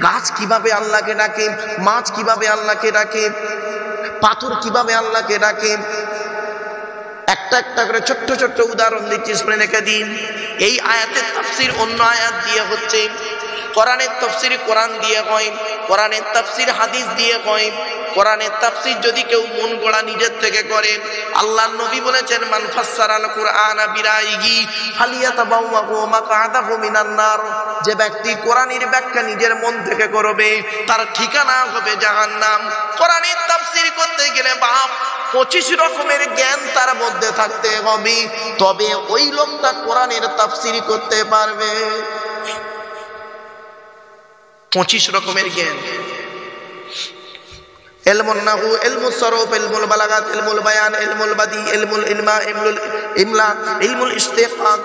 গাছ কিভাবে আল্লাহকে ডাকে, মাছ কিভাবে আল্লাহকে ডাকে, পাথর কিভাবে আল্লাহকে ডাকে, একটা একটা করে ছোট্ট ছোট্ট উদাহরণ দিচ্ছি, শুনে রেখে দিন। এই আয়াতের তাফসীর অন্য আয়াত দিয়ে হচ্ছে, কোরআনের তাফসীর কোরআন দিয়ে হয়, কোরআনের তাফসীর হাদিস দিয়ে হয়। কোরআনের তাফসীর যদি কেউ মন গড়া নিজের থেকে করে, আল্লাহর নবী বলেছেন মান ফাসসারাল কুরআনা বিরাইহি ফালিয়াতাবাওয়াহু মাকআদাহু মিনান নার, যে ব্যক্তি কোরআনের ব্যাখ্যা নিজের মন থেকে করবে তার ঠিকানা হবে জাহান্নাম। কোরআনের তাফসীর করতে গেলে বাপ 25 রকমের জ্ঞান তার মধ্যে থাকতে হবে, তবে ওই লোকটা কোরআনের তাফসীর করতে পারবে। 25 রকমের জ্ঞান, ইলমুন নাহু, ইলমুস সরফ, ইলমুল বালাগাত, ইলমুল বায়ান, ইলমুল বাদি, ইলমুল ইলমা, ইলমুল ইমলা, ইলমুল ইশতিকাক,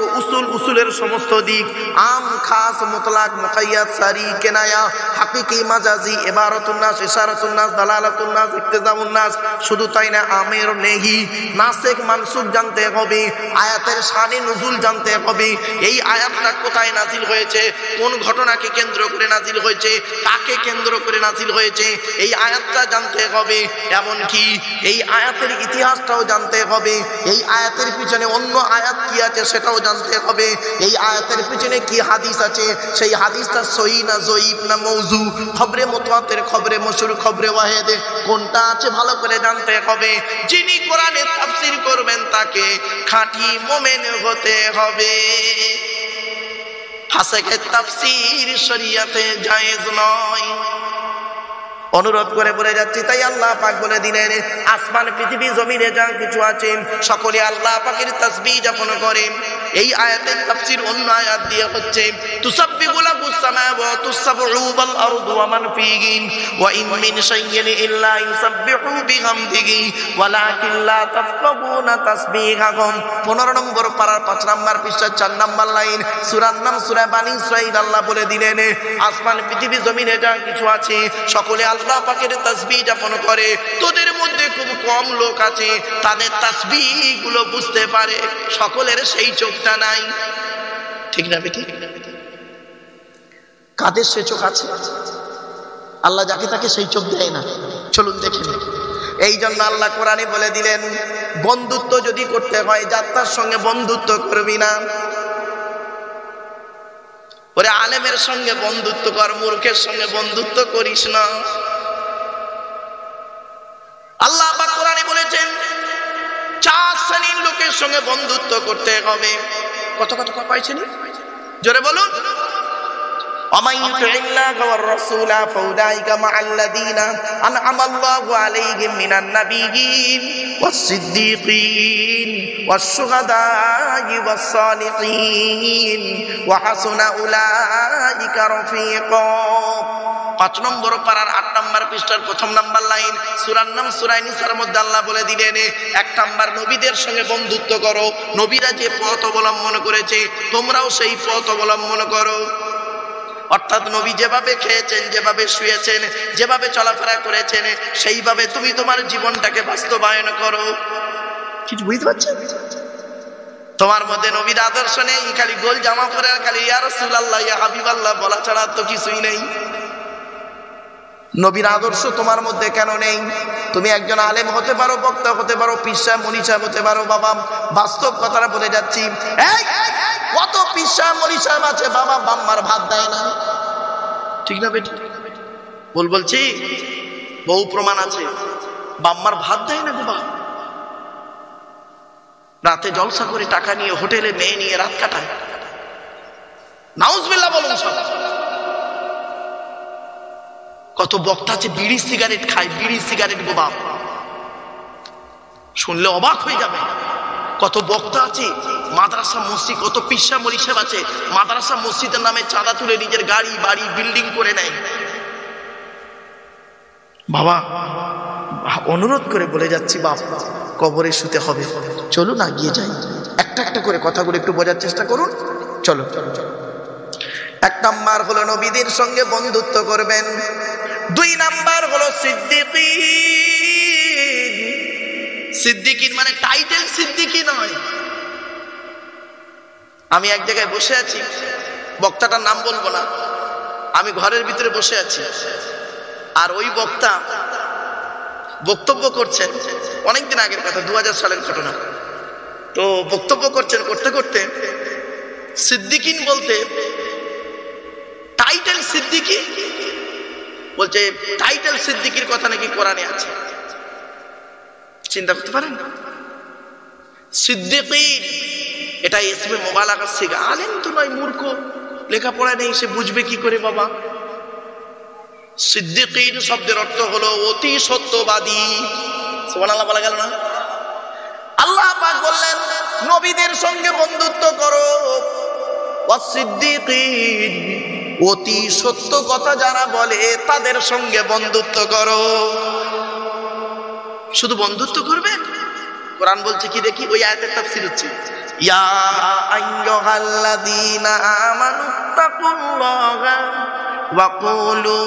উসুলের সমস্ত দিক, আম খাস মুতলাক মুকাইয়াদ সারি কেনায়া হাকিকি মাজাজি ইবারাতুন নাস ইশারাতুন নাস দালালাতুন নাস ইক্তিজামুন নাস। শুধু তাই না, আমের নেহি নাসিক মানসুখ জানতে হবে, আয়াতের শানে নুজুল জানতে হবে, এই আয়াতটা কোথায় নাজিল হয়েছে, কোন ঘটনাকে কেন্দ্র করে নাজিল হয়েছে, কাকে কেন্দ্র করে নাজিল হয়েছে, এই আয়াতটা জানতে হবে। এমনকি এই আয়াতের ইতিহাসটাও জানতে হবে, এই আয়াতের পিছনে অন্য আয়াত কি আছে সেটাও জানতে হবে, এই আয়াতের পিছনে কি হাদিস আছে, সেই হাদিসটা সহিহ না জয়ীফ না মওযু, খবরে মুতওয়াতির, খবরে মশহুর, খবরে ওয়াহিদ কোনটা আছে ভালো করে জানতে হবে। যিনি কোরআনের তাফসীর করবেন তাকে খাঁটি মুমিন হতে হবে। ফাসিকের তাফসীর শরীয়তে জায়েজ নয়। অনুরোধ করে বলে যাচ্ছি, তাই আল্লাহ পাক বলে দিলেন আসমান পৃথিবী জমিনে যা কিছু আছে সকলে আল্লাহ পাকের তাসবিহ যাপন করে। এই আয়াতের তাফসীর অন্য আয়াত দিয়ে হচ্ছে তুসাব্বিহু লাহুস সামাওয়াতুস সাবউ ওয়াল আরদু ওয়া মান ফীহিন ওয়া ইন মিন শাইইন ইল্লা ইউসাব্বিহু বিহামদিহি ওয়ালাকিন লা তাফকাহুনা তাসবিহাহুম। 15 নম্বর পারার 5 নম্বর পৃষ্ঠা 4 নম্বর লাইন, সূরার নাম সূরা বানী ইসরাঈল। আল্লাহ বলে দিলেন আসমান পৃথিবী জমিনে যা কিছু আছে সকলে আল্লাহ পাকের তাসবিহ যাপন করে। তোদের মধ্যে খুব কম লোক আছে তাদের তাসবিহ গুলো বুঝতে পারে, সকলের সেই চোখটা নাই। ঠিক না বেটি? কাদের সে চোখ আছে? আল্লাহ যাকে তাকে সেই চোখ দেয় না। চলুন দেখে নিন। এই জন্য আল্লাহ কোরআনে বলে দিলেন বন্ধুত্ব যদি করতে হয় যাত্রার সঙ্গে বন্ধুত্ব করবি না। ওরে আলেমের সঙ্গে বন্ধুত্ব কর, মূর্খের সঙ্গে বন্ধুত্ব করিস না। আল্লাহ পাক কোরআনে বলেছেন 4 শ্রেণীর লোকের সঙ্গে বন্ধুত্ব করতে হবে। কত কত পাইছেন? জোরে বলুন। ومن يطع الله والرسول فاولئك مع الذين انعم الله عليهم من النبيين والصديقين والشهداء والصالحين وحسن اولئك رفيقا। 5 নম্বর পারার 8 নম্বর পৃষ্ঠার 1 নম্বর লাইন, সূরার নাম সূরা নিসার মধ্যে আল্লাহ বলে দিলেন 1 নম্বর নবীদের সঙ্গে বন্ধুত্ব করো। নবীরা যে পথ অবলম্বন করেছে তোমরাও সেই পথ অবলম্বন করো। অর্থাৎ নবী যেভাবে খেয়েছেন, যেভাবে শুয়েছেন, যেভাবে চলাফেরা করেছেন সেইভাবে তুমি তোমার জীবনটাকে বাস্তবায়ন করো। কিছু বুঝতে পারছেন? তোমার মধ্যে নবীর আদর্শ নেই, খালি গোল জামা পরে আর খালি ইয়া রাসূলুল্লাহ ইয়া হাবিবাল্লাহ বলা ছাড়া তো কিছুই নেই। নবীর আদর্শ তোমার মধ্যে কেন নেই? তুমি একজন আলেম হতে পারো, বক্তা হতে পারো, পীর সাহেব মুনি সাহেব হতে পারো। বাবা বাস্তব কথাটা বলে যাচ্ছি, কত পীর সাহেব মুনি সাহেব আছে বাবা বাম্মার ভাত দেয় না। ঠিক না বেটি? বলছি বহু প্রমাণ আছে, বাম্মার ভাত দেয় না বাবা। রাতে জলসা করে টাকা নিয়ে হোটেলে মেয়ে নিয়ে রাত কাটায়। নাউজুবিল্লাহ বলুন সব। কত বক্তা আছে বিড়ি সিগারেট খায়, বিড়ি সিগারেট গোবাব, শুনলে অবাক হয়ে যাবে। কত বক্তা আছে মাদ্রাসা মসজিদ, কত পিসা মরিসাব আছে মাদ্রাসা মসজিদের নামে চাঁদা তুলে নিজের গাড়ি বাড়ি বিল্ডিং করে নেয়। বাবা অনুরোধ করে বলে যাচ্ছি, বাপ কবরে শুতে হবে, চলুন না গিয়ে যাই। একটা একটা করে কথাগুলো একটু বোঝার চেষ্টা করুন। চলো চলো চলো। 1 নাম্বার হলো নবীদের সঙ্গে বন্ধুত্ব করবেন। 2 নাম্বার হলো সিদ্দিকীন। সিদ্দিকীন মানে টাইটেল সিদ্দিকী নয়। আমি এক জায়গায় বসে আছি, বক্তাটার নাম বলবো না, আমি ঘরের ভিতরে বসে আছি, আর ওই বক্তা বক্তব্য করছেন, অনেকদিন আগের কথা, 2000 সালের ঘটনা। তো বক্তব্য করছেন, করতে করতে সিদ্দিকিন বলতে টাইটেল সিদ্দিকি বলছে, টাইটেল সিদ্দিকির কথা নাকি কোরআনে আছে। চিন্তা করতে পারেন, সিদ্দিকি এটা ইসমে মুবালাগা সিগা। আলেম তো নয়, মূর্খ, লেখাপড়া নেই, সে বুঝবে কি করে বাবা? সিদ্দিকিন শব্দের অর্থ হলো অতি সত্যবাদী। সুবহানাল্লাহ বলা গেল না? আল্লাহ পাক বললেন নবীদের সঙ্গে বন্ধুত্ব করো, ওয়াসিদ্দিকিন অতি সত্য কথা যারা বলে তাদের সঙ্গে বন্ধুত্ব করো। শুধু বন্ধুত্ব করবে? কোরআন বলছে কি দেখি, ওই আয়াতের তাফসীর হচ্ছে, ইয়া আইয়ুহাল্লাযীনা আমানু তাকুল্লাহা ওয়া কুলু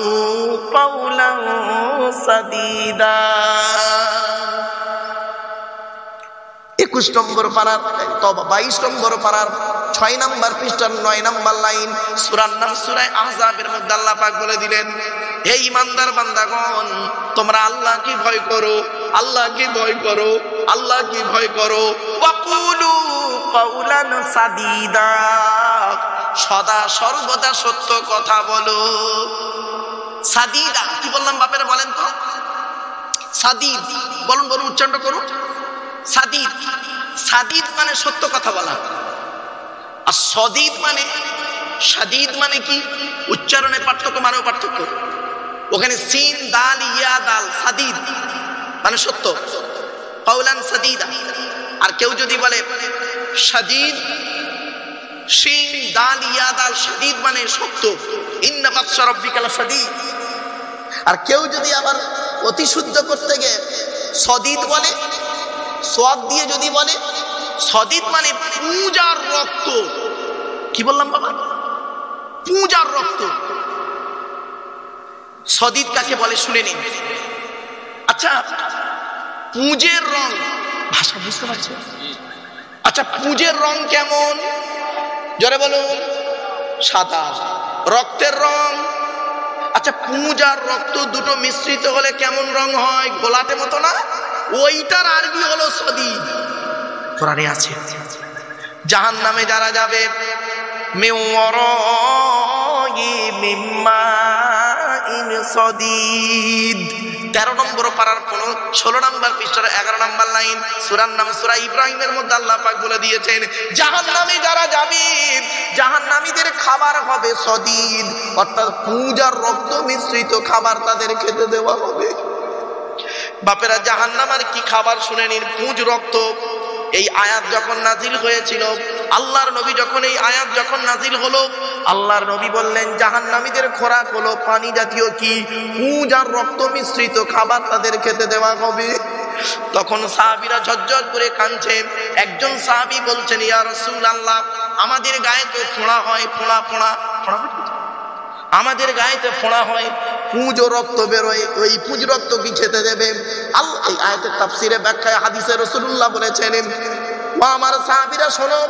কাওলান সাদীদা। 21 নম্বর পারার, 22 নম্বর পারার 6 নম্বর পৃষ্ঠার 9 নম্বর লাইন, সূরার নাম সূরা আহজাবের মধ্যে আল্লাহ পাক বলে দিলেন, হে ঈমানদার বান্দাগণ, তোমরা আল্লাহকে ভয় করো, আল্লাহকে ভয় করো, আল্লাহকে ভয় করো। ওয়া কুলু কাওলান সাদীদা, সদা সর্বদা সত্য কথা বলো। সাদীদা কি বললাম বাপেরা বলেন তো? সাদীদ বলুন, বলুন, উচ্চারণ করুন। সাদীদ, সাদীদ মানে সত্য কথা বলা। আর সদীদ মানে, সাদীদ মানে কি? উচ্চারণে পার্থক্য, মানেও পার্থক্য। ওখানে সিন দাল ইয়া দাল, সাদীদ মানে সত্য, কাওলান সাদীদা। আর কেউ যদি বলে সাদীদ, সিন দাল ইয়া দাল, সাদীদ মানে সত্য, ইন্না বাতশা রাব্বিকা লাশাদীদ। আর কেউ যদি আবার অতি শুদ্ধ করতে গিয়ে সদীদ বলে, সোয়াদ দিয়ে যদি বলে, সদীদ মানে পূজার রক্ত। কি বললাম বাবা? পূজার রক্ত। সদীদ কাকে বলে শুনে নিন। আচ্ছা, পুঁজের রং, ভাষা বুঝতে পারছেন? আচ্ছা, পুঁজের রং কেমন? জোরে বলুন। সাদা। রক্তের রং? আচ্ছা, পুঁজ আর রক্ত দুটো মিশ্রিত হলে কেমন রং হয়? গোলাটে মতো না? ওইটার আরবি হলো সদীদ। কোরআনে আছে। জাহান্নামে যারা যাবে, মিওয়ারাই মিম্মাইন সদীদ, 13 নম্বর পারার 16 নম্বর পৃষ্ঠার 11 নম্বর লাইন, সূরার নাম সূরা ইব্রাহিমের মধ্যে আল্লাহ পাক বলে দিয়েছেন, জাহান্নামে যারা যাবে, জাহান্নামীদের খাবার হবে সদীদ, অর্থাৎ পুঁজ আর রক্ত মিশ্রিত খাবার তাদের খেতে দেওয়া হবে। বাপেরা, জাহান্নামের কি খাবার শুনে নিন, পুঁজ রক্ত। এই আয়াত যখন নাজিল হয়েছিল, আল্লাহর নবী যখন এই আয়াত যখন নাজিল হলো, আল্লাহর নবী বললেন জাহান্নামীদের খোরাক হলো পানি জাতীয় কি, পুঁজ আর রক্ত মিশ্রিত খাবার তাদের খেতে দেওয়া হবে। তখন সাহাবীরা ঝরঝর করে কাঁদছে। একজন সাহাবী বলছেন, ইয়া রাসূলুল্লাহ, আমাদের গায়ে তো ফোঁড়া হয়, ফোঁড়া ফোঁড়া ফোঁড়া, আমাদের গায়েতে ফোঁড়া হয়, পুঁজ ও রক্ত বেরোয়, ওই পুঁজ রক্ত কি খেতে দেবে? আল্লাহ এই আয়াতের তাফসীরে ব্যাখ্যায় হাদিসে রাসূলুল্লাহ বলেছেন, ও আমার সাহাবীরা শোনো,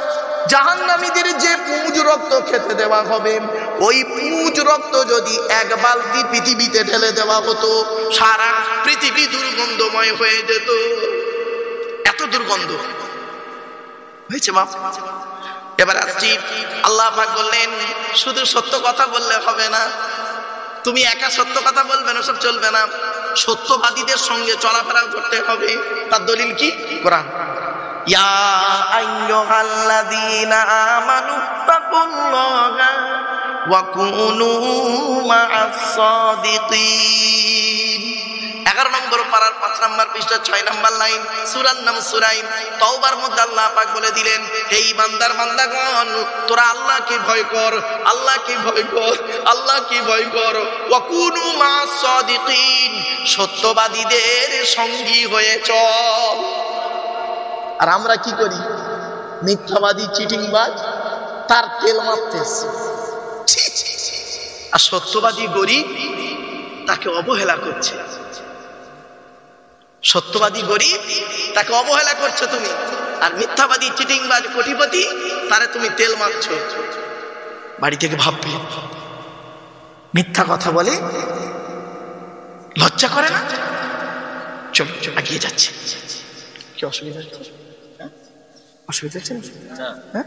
জাহান্নামীদের যে পুঁজ রক্ত খেতে দেওয়া হবে, ওই পুঁজ রক্ত যদি এক বালতি পৃথিবীতে ঢেলে দেওয়া হতো, সারা পৃথিবী দুর্গন্ধময় হয়ে যেত। এত দুর্গন্ধ হয়েছে মা। এবার আসছি, আল্লাহ পাক বললেন শুধু সত্য কথা বললে হবে না, তুমি একা সত্য কথা বলবে না, সব চলবে না, সত্যবাদীদের সঙ্গে চলাফেরা করতে হবে। তার দলিল কি? কোরআন। ইয়া আইয়ুহাল্লাযীনা আমানু তাকুল্লাহা ওয়া কুনু মা'আস সাদিকিন। 11 নম্বর পারার 5 নম্বর পৃষ্ঠা 6 নম্বর লাইন, সূরার নাম সূরা তাওবার মধ্যে আল্লাহ পাক বলে দিলেন, হে ঈমানদার বান্দাগণ, তোরা আল্লাহকে ভয় কর, আল্লাহকে ভয় কর, আল্লাহকে ভয় কর। ওয়া কুনু মা'আস সাদিকিন, সত্যবাদীদের সঙ্গী হয়ে চল। আর আমরা কি করি? মিথ্যাবাদী, চিটিংবাজ, তার তেল মারতেছি। আর সত্যবাদী গরিব, তাকে অবহেলা করছে। সত্যবাদী গরিব, তাকে অবহেলা করছো তুমি। আর মিথ্যাবাদী, চিটিংবাজ, কোটিপতি, তারে তুমি তেল মারছো। বাড়ি থেকে ভাববে, মিথ্যা কথা বলে, লজ্জা করে না? চলো এগিয়ে যাচ্ছি। কি অসুবিধা হচ্ছে? অসুবিধা হচ্ছে না? হ্যাঁ,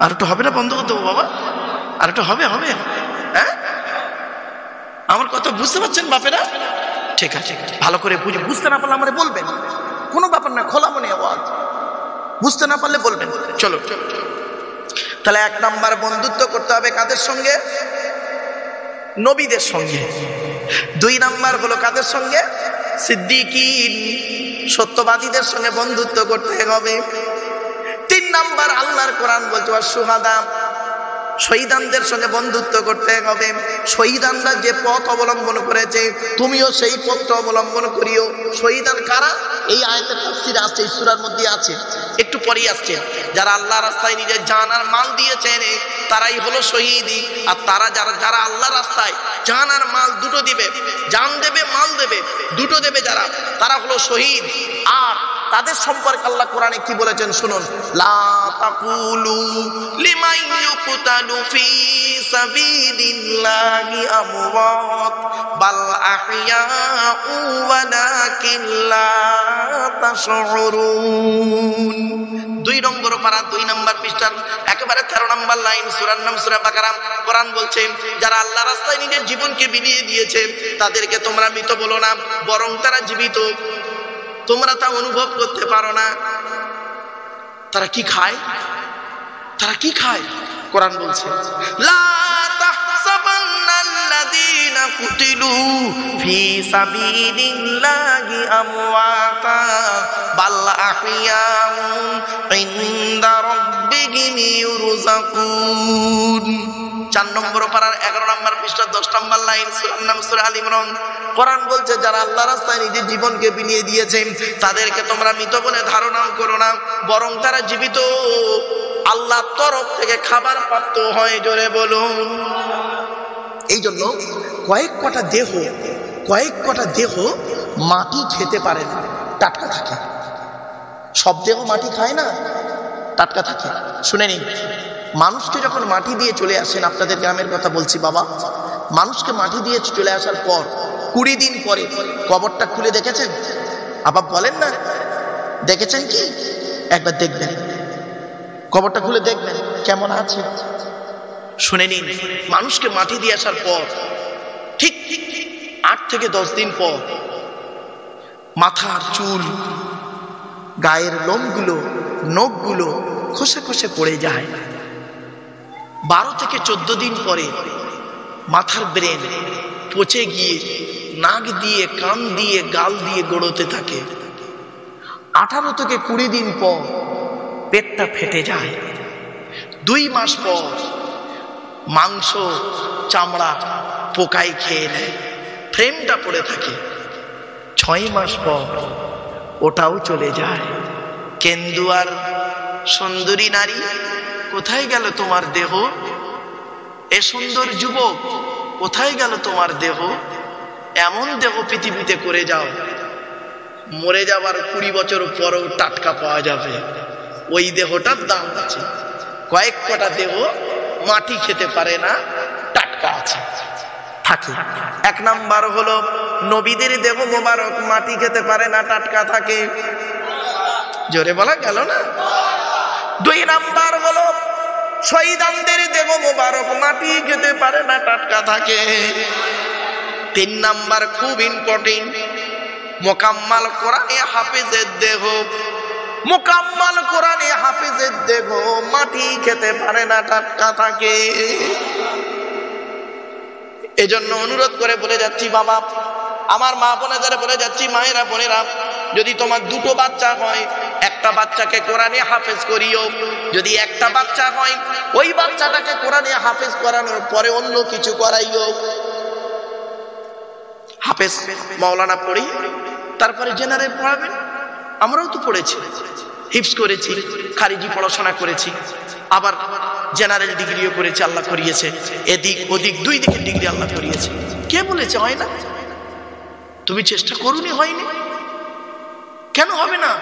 আর একটু হবে না? বন্ধ করে দেবো বাবা? আর একটু হবে? হ্যাঁ, আমার কথা বুঝতে পারছেন বাপেরা? ঠিক আছে, ভালো করে বুঝে, বুঝতে না পারলে আমারে বলবেন, কোনো ব্যাপার না, খোলা মনে আওয়াজ, বুঝতে না পারলে বলবেন। চলো, তাহলে 1 নাম্বার বন্ধুত্ব করতে হবে কাদের সঙ্গে? নবীদের সঙ্গে। 2 নাম্বার হলো কাদের সঙ্গে? সিদ্দিকিন, সত্যবাদীদের সঙ্গে বন্ধুত্ব করতে হবে। 3 নাম্বার আল্লাহর কোরআন বলছে সুহাদা, শহীদানদের সঙ্গে বন্ধুত্ব করতে হবে। শহীদানরা যে পথ অবলম্বন করেছে তুমিও সেই পথটা অবলম্বন করিও। শহীদান কারা? এই আয়াতের তাফসীরে আছে, এই সূরার মধ্যে আছে, একটু পরেই আসছে। যারা আল্লাহর রাস্তায় নিজের জান আর মাল দিয়েছেন তারাই হলো শহীদ। আর তারা যারা আল্লাহর রাস্তায় জান আর মাল দুটো দিবে, জান দেবে মাল দেবে, দুটো দেবে যারা, তারা হলো শহীদ। আর তাদের সম্পর্কে আল্লাহ কোরআনে কি বলেছেন শুনুন, লা তাকুলু লিমান ইউকতালু ফি সাবিলিল্লাহি আমওয়াত বাল আহইয়াউ ওয়ালাকিন লা তাশউরুন। 2 নম্বর পারা 2 নম্বর পৃষ্ঠার একেবারে 13 নম্বর লাইন, সূরার নাম সূরা বাকারা। কোরআন বলছে যারা আল্লাহর রাস্তায় নিজের জীবনকে বিলিয়ে দিয়েছে তাদেরকে তোমরা মৃত বলো না, বরং তারা জীবিত। তোমরা তা অনুভব করতে পারো না। তারা কি খায়? কোরআন বলছে লা তাহসাবান্নাল্লাযীনা কুতিলু ফি সাবিলিল্লাহি আমওয়াতা বাল আহইয়াউ ইনদা রাব্বিহিম ইউরযাকুন। 4 নম্বর পারার 11 নম্বর পৃষ্ঠা 10 নম্বর লাইন, সূরার নাম সূরা আল ইমরান। কোরআন বলছে যারা আল্লাহর রাস্তায় নিজের জীবনকে বিলিয়ে দিয়েছে তাদেরকে তোমরা মৃত বলে ধারণাও করো না, বরং তারা জীবিত, আল্লাহর তরফ থেকে খাবার প্রাপ্ত হয়। জোরে বলুন। এই জন্য কয়েক কটা দেহ মাটি খেতে পারে না, টাটকা থাকে। সব দেহ মাটি খায় না, টাটকা থাকে। শুনে নিন, মানুষকে যখন মাটি দিয়ে চলে আসেন, আপনাদের গ্রামের কথা বলছি বাবা, মানুষকে মাটি দিয়ে চলে আসার পর 20 দিন পরে কবরটা খুলে দেখেছেন? আবার বলেন না, দেখেছেন কি? একবার দেখবেন, কবরটা খুলে দেখবেন কেমন আছে। শুনে নিন, মানুষকে মাটি দিয়ে আসার পর ঠিক 8 থেকে 10 দিন পর মাথার চুল, গায়ের লোমগুলো, নখগুলো খসে খসে পড়ে যায়। 12 থেকে 14 দিন পরে মাথার ব্রেন পচে গিয়ে নাক দিয়ে, কান দিয়ে, গাল দিয়ে গড়োতে থাকে। 18 থেকে 20 দিন পর পেটটা ফেটে যায়। 2 মাস পর মাংস, চামড়া পোকায় খেয়ে নেয়, ফ্রেমটা পড়ে থাকে। 6 মাস পর ওটাও চলে যায়। কেন্দুয়ার সুন্দরী নারী, কোথায় গেল তোমার দেহ? এ সুন্দর যুবক, কোথায় গেল তোমার দেহ? এমন দেহ পৃথিবীতে করে যাও, মরে যাবার 20 বছর পরেও টাটকা পাওয়া যাবে। ওই দেহটার দাম আছে। কয়েক কটা দেহ মাটি খেতে পারে না, টাটকা আছে, থাকে। 1 নাম্বার হলো নবীদের দেহ মোবারক মাটি খেতে পারে না, টাটকা থাকে। জোরে বলা গেল না? 2 নাম্বার হলো শহীদানদের দেহ মোবারক মাটি খেতে পারে না, টাটকা থাকে। 3 নাম্বার খুব ইম্পর্টেন্ট, মোকাম্মাল কোরআনে হাফেজের দেহ, মোকাম্মাল কোরআনে হাফেজের দেহ মাটি খেতে পারে না, টাটকা থাকে। এজন্য অনুরোধ করে বলে যাচ্ছি বাবা, আমার মা বোনেদের বলে যাচ্ছি, মায়েরা বোনেরা, যদি তোমার 2টো বাচ্চা হয়, একটা বাচ্চাকে কোরআনে হাফেজ করিও। যদি একটা বাচ্চা হয়, ওই বাচ্চাটাকে কোরআনে হাফেজ করানোর পরে অন্য কিছু করাইও। হাফেজ মাওলানা পড়ি, তারপরে জেনারেল পড়াবেন। আমরাও তো পড়েছি, হিফজ করেছি, খারিজি পড়াশোনা করেছি, আবার জেনারেল ডিগ্রিও করেছি, আল্লাহ করিয়েছে। এদিক ওদিক 2 দিকের ডিগ্রি আল্লাহ করিয়েছে। কে বলেছে হয় না? তুমি চেষ্টা করুনি, হয়নি। কেন হবে না?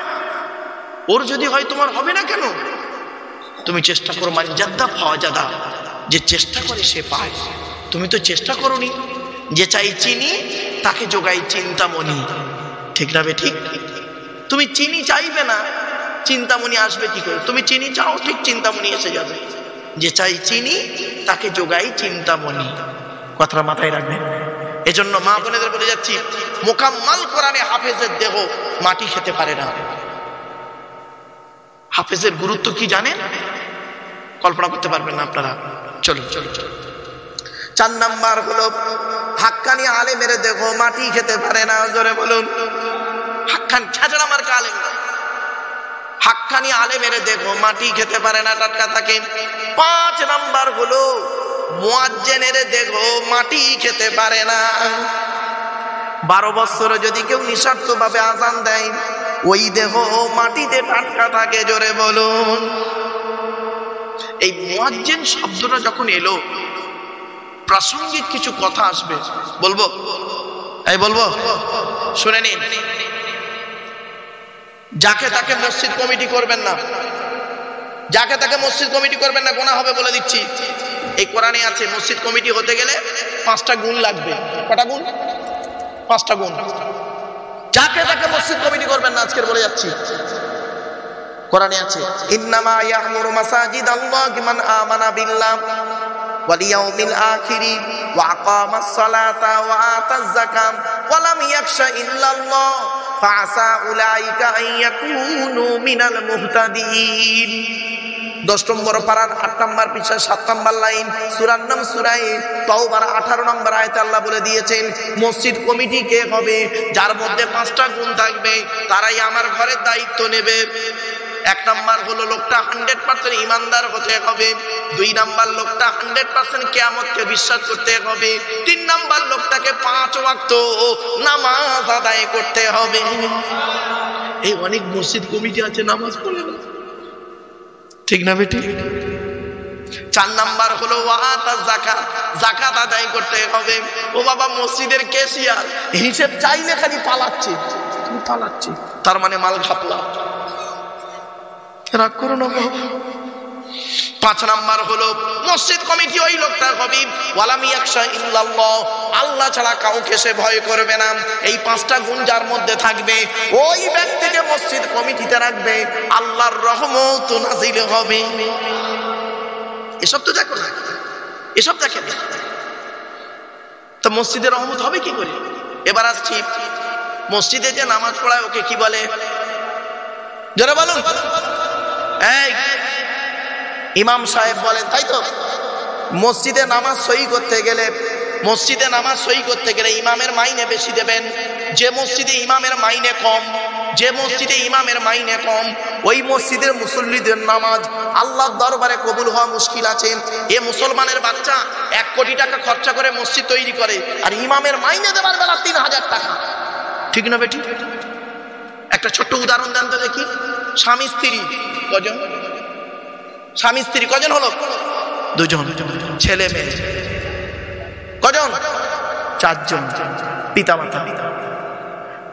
ওর যদি হয় তোমার হবে না কেন? তুমি চেষ্টা করো। মান জাদ্দা ফাওয়াজাদা, যে চেষ্টা করে সে পায়। তুমি তো চেষ্টা করোনি। যে চাই চিনি তাকে যোগাই চিন্তামণি, ঠিক না বে ঠিক? তুমি চিনি চাইবে না, চিন্তামণি আসবে কি করে? তুমি চিনি চাও, ঠিক চিন্তামণি এসে যাবে। যে চাই চিনি তাকে যোগাই চিন্তামণি, কথাটা মাথায় রাখবেন। এজন্য মা বোনেদের বলে যাচ্ছি, মোকাম্মাল কোরআনে হাফেজের দেহ মাটি খেতে পারে না। হাফেজের গুরুত্ব কি জানেন? কল্পনা করতে পারবেন না আপনারা। চলো চলো চলো। 4 নাম্বার হলো হাক্কানি আলেমের দেহ মাটি খেতে পারে না। জোরে বলুন। হাক্কানি ছাড়া আমার আলেম না, হাক্কানি আলেমের দেহ মাটি খেতে পারে না, টাটকা থাকে। 5 নাম্বার হলো মুয়াজ্জিনের দেহ মাটি খেতে পারে না। 12 বছর যদি কেউ নিঃস্বার্থভাবে আযান দেয়, ওই দেহ মাটিতে টাটকা থাকে। জোরে বলুন। এই মুয়াজ্জিন শব্দটা যখন এলো, প্রাসঙ্গিক কিছু কথা আসবে, বলবো? এই বলবো, শুনে নিন। যাকে তাকে মসজিদ কমিটি করবেন না, যাকে তাকে মসজিদ কমিটি করবেন না, গুনাহ হবে বলে দিচ্ছি। এই কোরআনে আছে মসজিদ কমিটি হতে গেলে 5টা গুণ লাগবে। কটা গুণ? 5টা গুণ। যাকে তাকে মসজিদ কমিটি করবেন না, আজকের বলে যাচ্ছি। কোরআনে আছে, ইন্নামা ইয়ামুরু মাসাজিদাল্লাহি মান আমানা বিল্লাহ ওয়াল ইয়াউমিল আখির ওয়া আকামাস সালাতা ওয়া আতাজ যাকাত ওয়া লাম ইয়াখশা ইল্লাল্লাহ ফাআসা উলাইকা আন ইয়াকুনু মিনাল মুহতাদিন। 10 নম্বর পারার 8 নম্বর পৃষ্ঠা 7 নম্বর লাইন, সূরার নাম সূরা তাওবার 18 নম্বর আয়াতে আল্লাহ বলে দিয়েছেন, মসজিদ কমিটি কে হবে? যার মধ্যে 5টা গুণ থাকবে, তারাই আমার ঘরের দায়িত্ব নেবে। 1 নাম্বার হলো লোকটা 100% ইমানদার হতে হবে। 2 নাম্বার লোকটা 100% কিয়ামতকে বিশ্বাস করতে হবে। 3 নাম্বার লোকটাকে 5 ওয়াক্ত নামাজ আদায় করতে হবে। এই অনেক মসজিদ কমিটি আছে নামাজ পড়ে না, ঠিক না বেটি? 4 নাম্বার হলো ওয়াতাজ যাকাত, যাকাত আদায় করতে হবে। ও বাবা, মসজিদের ক্যাশিয়ার হিসাব চাইলে খালি পালাচ্ছে, তুমি পালাচ্ছে, তার মানে মাল ঘাপলা। রাগ করো না বাবা। 5 নাম্বার হলো মসজিদ কমিটি ওই লোকটার হবে ওয়ালাম ইয়াখশা ইল্লাল্লাহ, আল্লাহ ছাড়া কাউকে সে ভয় করবে না। এই 5টা গুণ যার মধ্যে থাকবে, ওই ব্যক্তিকে মসজিদ কমিটিতে রাখবে, আল্লাহর রহমত নাজিল হবে। এসব তো দেখো না, এসব দেখেন তো মসজিদের রহমত হবে কি করে? এবার আসছি, মসজিদে যে নামাজ পড়ায় ওকে কি বলে? যারা বলুন, এই ইমাম সাহেব বলেন, তাই তো? মসজিদে নামাজ সহি করতে গেলে, মসজিদে নামাজ সহি করতে গেলে ইমামের মাইনে বেশি দেবেন। যে মসজিদে ইমামের মাইনে কম, যে মসজিদে ইমামের মাইনে কম, ওই মসজিদের মুসল্লিদের নামাজ আল্লাহর দরবারে কবুল হওয়া মুশকিল আছে। এ মুসলমানের বাচ্চা 1 কোটি টাকা খরচা করে মসজিদ তৈরি করে, আর ইমামের মাইনে দেবার বেলা 3000 টাকা, ঠিক না বেটি? একটা ছোট্ট উদাহরণ দেন তো দেখি। স্বামী স্ত্রী কজন? স্বামী স্ত্রী কজন হলো? 2 জন। ছেলে মেয়ে কজন? 4 জন। পিতা মাতা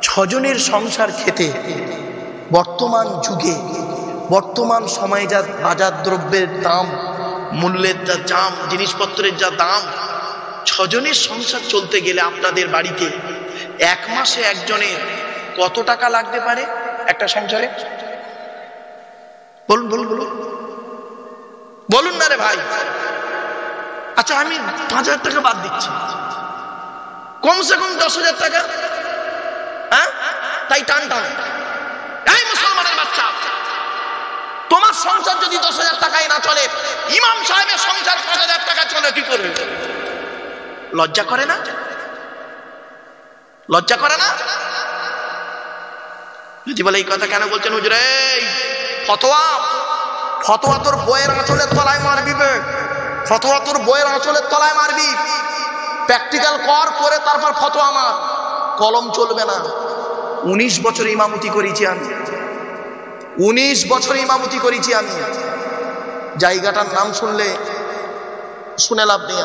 6 জনের সংসার খেতে বর্তমান যুগে, বর্তমান সময়ে যা বাজার দ্রব্যের দাম, মূল্যের যা দাম, জিনিসপত্রের যা দাম, 6 জনের সংসার চলতে গেলে আপনাদের বাড়িতে 1 মাসে একজনের কত টাকা লাগতে পারে একটা সংসারে? বলুন বলুন বলুন, বলুন না রে ভাই। আচ্ছা, আমি 5000 টাকা বাদ দিচ্ছি, কমসে কম 10,000 টাকা। হ্যাঁ, তাই টান টান। এই মুসলমানের বাচ্চা, তোমার সংসার যদি 10,000 টাকায় না চলে, ইমাম সাহেবের সংসার 5,000 টাকা চলে কি করবে? লজ্জা করে না? লজ্জা করে না? যদি বলে এই কথা কেন বলছেন হুজুর? এই ফতোয়া, ফতোয়া তোর বইয়ের আঁচলের তলায় মারবি, ফতোয়া তোর বইয়ের আঁচলের তলায় মারবি। প্র্যাকটিক্যাল কর, করে তারপর ফতোয়া মার, কলম চলবে না। 19 বছর ইমামতি করেছি আমি, 19 বছর ইমামতি করেছি আমি। জায়গাটার নাম শুনলে শুনে লাভ নেই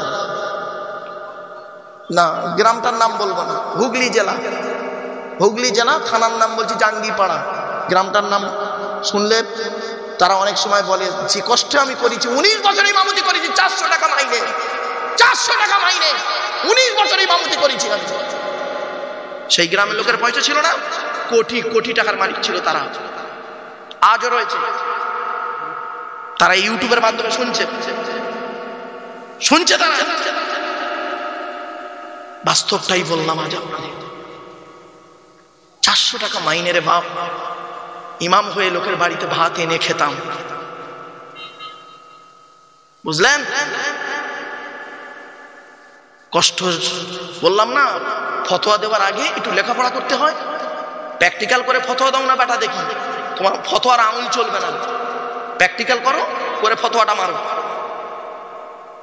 না, গ্রামটার নাম বলবো না। হুগলি জেলা, হুগলি জেলা, থানার নাম বলছি জাঙ্গিপাড়া। গ্রামটার নাম শুনলে তারা অনেক সময় বলে যে কষ্টে আমি করেছি, 19 বছর ইমামতি করেছি, 400 টাকা মাইনে। 400 টাকা মাইনে, 19 বছর ইমামতি করেছি আমি। সেই গ্রামের লোকের পয়সা ছিল না, কোটি কোটি টাকার মালিক ছিল তারা, আজও রয়েছে। তারা ইউটিউবের মাধ্যমে শুনছে তারা। বাস্তবটাই বললাম আজ আপনাদের। 400 টাকা মাইনের বাপ, ইমাম হয়ে লোকের বাড়িতে ভাত এনে খেতাম, বুঝলেন? কষ্ট বললাম না, ফতোয়া দেওয়ার আগে একটু লেখাপড়া করতে হয়, প্র্যাকটিক্যাল করে ফতোয়া দাও না বেটা, দেখি তোমার ফতোয়ার আঙুল চলবে না, প্র্যাকটিক্যাল করো, করে ফতোয়াটা মারো।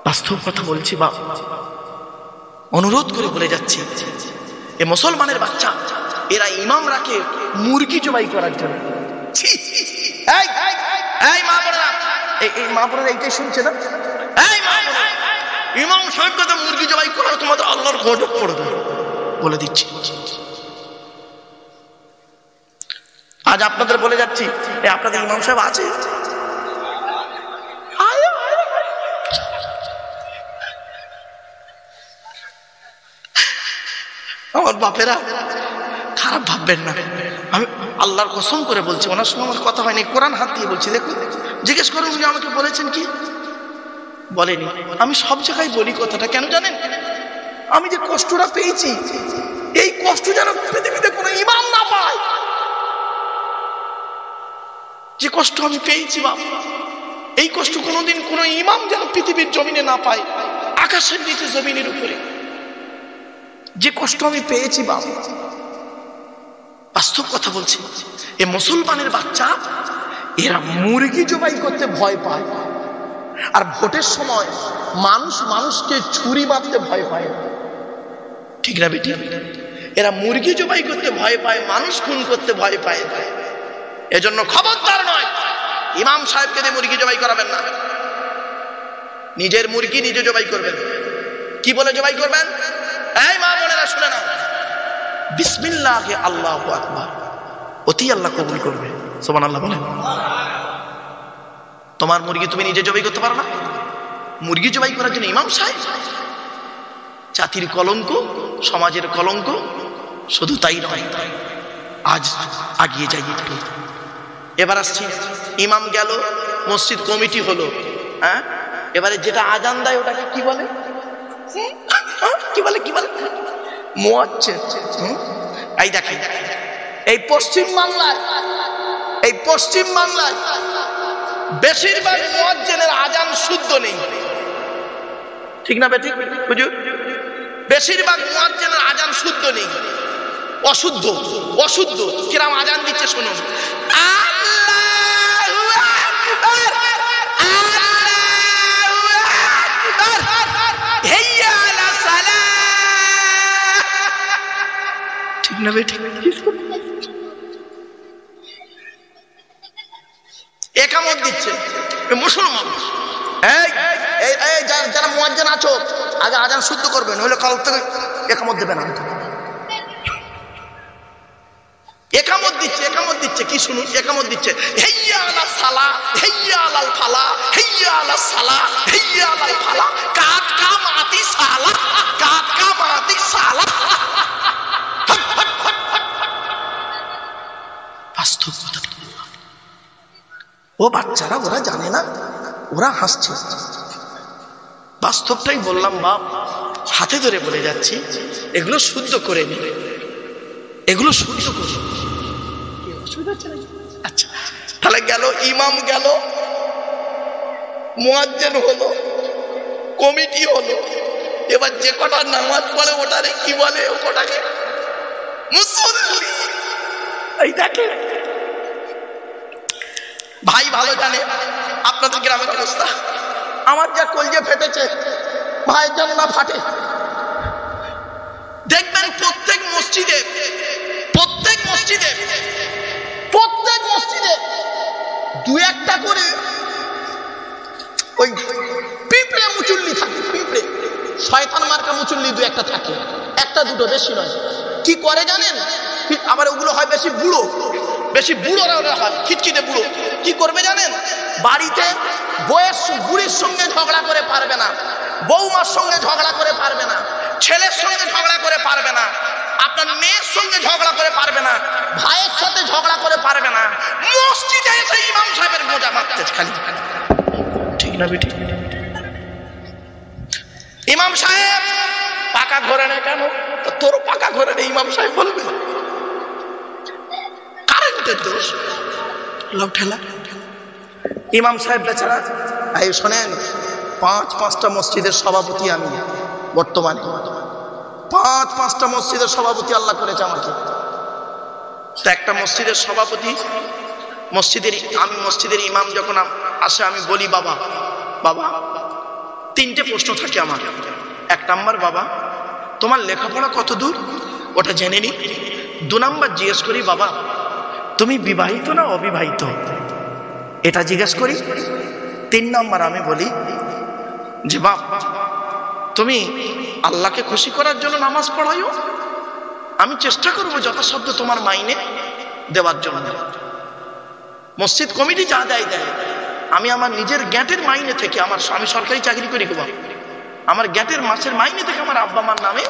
বাস্তব কথা বলছি বাপ, অনুরোধ করে বলে যাচ্ছি, এ মুসলমানের বাচ্চা, এরা ইমাম রাখে মুরগি জবাই করার জন্য। এই মা বোনেরা, এই মা বোনেরা এইটাই শুনছে না? এই মা বোনেরা, ইমাম সাহেব কথা মুরগি জবাই করার তোমাদের আল্লাহর গজব পড়বে, বলে দিচ্ছি। আজ আপনাদের বলে যাচ্ছি, আপনাদের ইমাম সাহেব আছে? আমার বাপেরা খারাপ ভাববেন না, আমি আল্লাহর কসম করে বলছি, ওনার সঙ্গে আমার কথা হয়নি, কোরআন হাত দিয়ে বলছি। দেখুন, জিজ্ঞেস করুন উনি আমাকে বলেছেন কি? বলেনি। আমি সব জায়গায় বলি কথাটা, কেন জানেন? আমি যে কষ্টটা পেয়েছি, এই কষ্ট যেন পৃথিবীতে কোনো ইমাম না পায়। যে কষ্ট আমি পেয়েছি বাপ, এই কষ্ট কোনোদিন কোনো ইমাম যেন পৃথিবীর জমিনে না পায়, আকাশের নিচে জমিনের উপরে। যে কষ্ট আমি পেয়েছি বাপ, বাস্তব কথা বলছি। এ মুসলমানের বাচ্চা, এরা মুরগি জবাই করতে ভয় পায়, আর ভোটের সময় মানুষ মানুষকে ছুরি মারতে ভয় পায়, ঠিক না বেটি? এরা মুরগি জবাই করতে ভয় পায়, মানুষ খুন করতে ভয় পায়। এজন্য খবরদার নয়, ইমাম সাহেবকে দিয়ে মুরগি জবাই করাবেন না। নিজের মুরগি নিজে জবাই করবেন। কি বলে জবাই করবেন? এই মা বোনেরা শুনে না, বিসমিল্লাহে আল্লাহু আকবার, অতি আল্লাহ কবুল করবে। সুবহানাল্লাহ বলেন। তোমার মুরগি তুমি নিজে জবাই করতে পারো না? মুরগি জবাই করার জন্য ইমাম সাহেব? জাতির কলঙ্ক, সমাজের কলঙ্ক। শুধু তাই নয়, আজ আগিয়ে যাই একটু। এবার আসছি, ইমাম গেল, মসজিদ কমিটি হলো, হ্যাঁ, এবারে যেটা আজান দেয় ওটাকে কি বলে? কি বলে? কি বলে? মুয়াজ্জিন। এই দেখেন, এই পশ্চিম বাংলায় বেশিরভাগ মুয়াজ্জিনের আজান শুদ্ধ নেই, ঠিক না বেঠিক হুজুর? বেশিরভাগ মুয়াজ্জিনের আজান শুদ্ধ নেই, অশুদ্ধ। কিরাম আজান দিচ্ছে শুনুন। আল্লাহু আকবার, আল্লাহু আকবার, হাইয়া আলা সালাহ, ঠিক না বেঠিক? একামত দিচ্ছে মুসলমান। এই যারা মুয়াজ্জিন আছো, আগে আজান শুদ্ধ করবে, নইলে কাল থেকে একামত দেবে না। একামত দিচ্ছে কি শুনুন, একামত দিচ্ছে, হাইয়া আলা সালাহ, হাইয়া আলাল ফালাহ, হাইয়া আলা সালাহ, হাইয়া আলাল ফালাহ, কাদ কামাতি সালাহ, কাদ কামাতি সালাহ। বাস্তব কথা ও বাচ্চারা, ওরা জানে না, ওরা হাসছে। বাস্তবটাই বললাম বাপ, হাতে ধরে বলে যাচ্ছি, এগুলো শুদ্ধ করে নিবে, এগুলো শুদ্ধ করে। আচ্ছা, তাহলে গেল, ইমাম গেল, মুয়াজ্জিন হলো, কমিটি হলো, এবার যে কটা নামাজ পড়ে ওটারে কি বলে? ও কটাকে মুসল্লি। এই দেখেন ভাই, ভালো জানে আপনাদের গ্রামের অবস্থা। আমার যা কলজে ফেটেছে, ভাইয়ের যেন না ফাটে। দেখবেন প্রত্যেক মসজিদে দু একটা করে ওই পিঁপড়ে মুচুল্লি থাকে, পিঁপড়ে শয়তান মার্কা মুচুল্লি দু একটা থাকে, একটা দুটো, বেশি নয়। কি করে জানেন? আবার ওগুলো হয় বেশি বুড়োরা, ওরা হয় খিটখিটে বুড়ো। কি করবে জানেন? বাড়িতে বয়স বুড়ির সঙ্গে ঝগড়া করে পারবে না, বৌমার সঙ্গে ঝগড়া করে পারবে না, ছেলের সঙ্গে ঝগড়া করে পারবে না, আপনার মেয়ের সঙ্গে ঝগড়া করে পারবে না, ভাইয়ের সাথে ঝগড়া করে পারবে না, মসজিদে এসে ইমাম সাহেবের মোজা মারতে খালি। ঠিক না বেটি? ইমাম সাহেব পাকা ঘরে নেই কেন? তোর পাকা ঘরে নেই ইমাম সাহেব বলবে? কারেন্টের দোষ, লোক ঠেলা। ইমাম সাহেব বেচারা, এই শোনেন, 5-5টা মসজিদের সভাপতি আমি বর্তমানে, 5-5টা মসজিদের সভাপতি আল্লাহ করেছে আমাকে। একটা মসজিদের সভাপতি, আমি মসজিদের ইমাম যখন আসে আমি বলি, বাবা 3টে প্রশ্ন থাকে আমার। 1 নাম্বার, বাবা তোমার লেখাপড়া কত দূর ওটা জেনে নি। 2 নাম্বার জিজ্ঞেস করি, বাবা তুমি বিবাহিত না অবিবাহিত এটা জিজ্ঞেস করি। 3 নাম্বার আমি বলি যে বাপ তুমি আল্লাহকে খুশি করার জন্য নামাজ পড়াইও, আমি চেষ্টা করবো যথাসাধ্য তোমার মাইনে দেওয়ার জন্য। মসজিদ কমিটি যা দেয়, আমি আমার নিজের গ্যাটের মাইনে থেকে, আমি সরকারি চাকরি করি, আমার গ্যাটের মাসের মাইনে থেকে আমার আব্বা মার নামে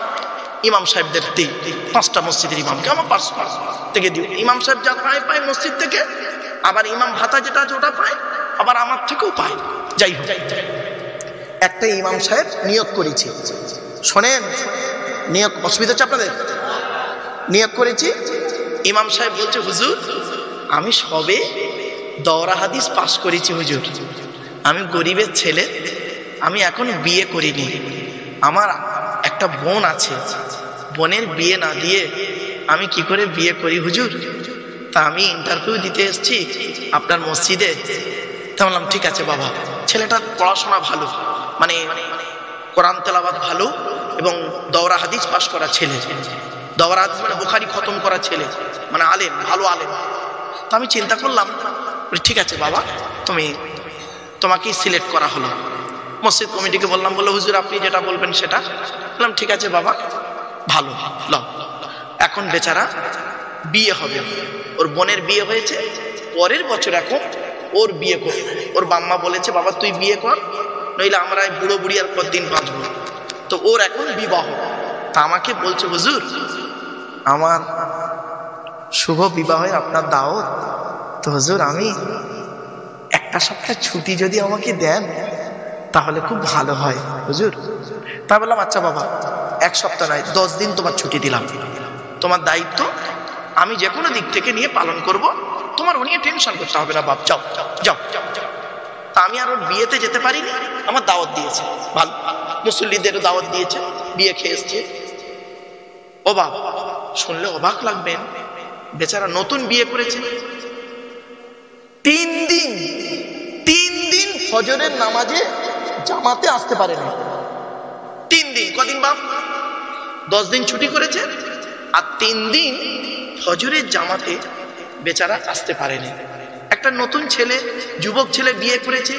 ইমাম সাহেবদের দিই। 5টা মসজিদের ইমামকে আমার পার্সোনাল থেকে দিই। ইমাম সাহেব যা পায় মসজিদ থেকে, আবার ইমাম ভাতা যেটা আছে ওটা পায়, আবার আমার থেকেও পায়। যাই হোক, একটা ইমাম সাহেব নিয়োগ করেছি। শোনেন, নিয়োগ অসুবিধা হচ্ছে আপনাদের? নিয়োগ করেছি, ইমাম সাহেব বলছে, হুজুর আমি সবে দওরা হাদিস পাস করেছি হুজুর, আমি গরিবের ছেলে, আমি এখন বিয়ে করিনি, আমার একটা বোন আছে, বোনের বিয়ে না দিয়ে আমি কি করে বিয়ে করি হুজুর? তা আমি ইন্টারভিউ দিতে এসেছি আপনার মসজিদে। তা বললাম ঠিক আছে বাবা, ছেলেটার পড়াশোনা ভালো, মানে কোরআন তেলাওয়াত ভালো এবং দওরা হাদিস পাস করা ছেলে, দওরা হাদিস মানে বুখারী খতম করা ছেলে, মানে আলেম, ভালো আলেম। তো আমি চিন্তা করলাম, ঠিক আছে বাবা তোমাকেই সিলেক্ট করা হলো। মসজিদ কমিটিকে বললাম, বললো হুজুর আপনি যেটা বলবেন সেটা। বললাম ঠিক আছে বাবা, ভালো লও। এখন বেচারা বিয়ে হবে, ওর বোনের বিয়ে হয়েছে, পরের বছর এখন ওর বিয়ে করে, ওর বাম্মা বলেছে বাবা তুই বিয়ে কর, নইলে আমরা বুড়ো বুড়ি আর কতদিন বাঁচবো। তো ওর এখন বিবাহ। তা আমাকে বলছে হুজুর আমার শুভ বিবাহে আপনার দাওয়াত, তো হুজুর আমি 1 সপ্তাহ ছুটি যদি আমাকে দেন তাহলে খুব ভালো হয় হুজুর। তা বললাম আচ্ছা বাবা 1 সপ্তাহ নয় 10 দিন তোমার ছুটি দিলাম, তোমার দায়িত্ব আমি যে কোনো দিক থেকে নিয়ে পালন করব, তোমার ও নিয়ে টেনশন করতে হবে না বাপ, যাও যাও যাও। তা আমি আর ওর বিয়েতে যেতে পারিনি, আমার দাওয়াত দিয়েছে, ভালো মুসল্লিদেরও দাওয়াত দিয়েছে, বিয়ে খেয়ে এসছে। ও বাপ, শুনলে অবাক লাগবেন, বেচারা নতুন বিয়ে করেছে, 3 দিন ফজরের নামাজে জামাতে আসতে পারে না। 3 দিন, কদিন বাপ? 10 দিন ছুটি করেছে, আর 3 দিন ফজরের জামাতে বেচারা আসতে পারেনি। একটা নতুন ছেলে, যুবক ছেলে বিয়ে করেছে,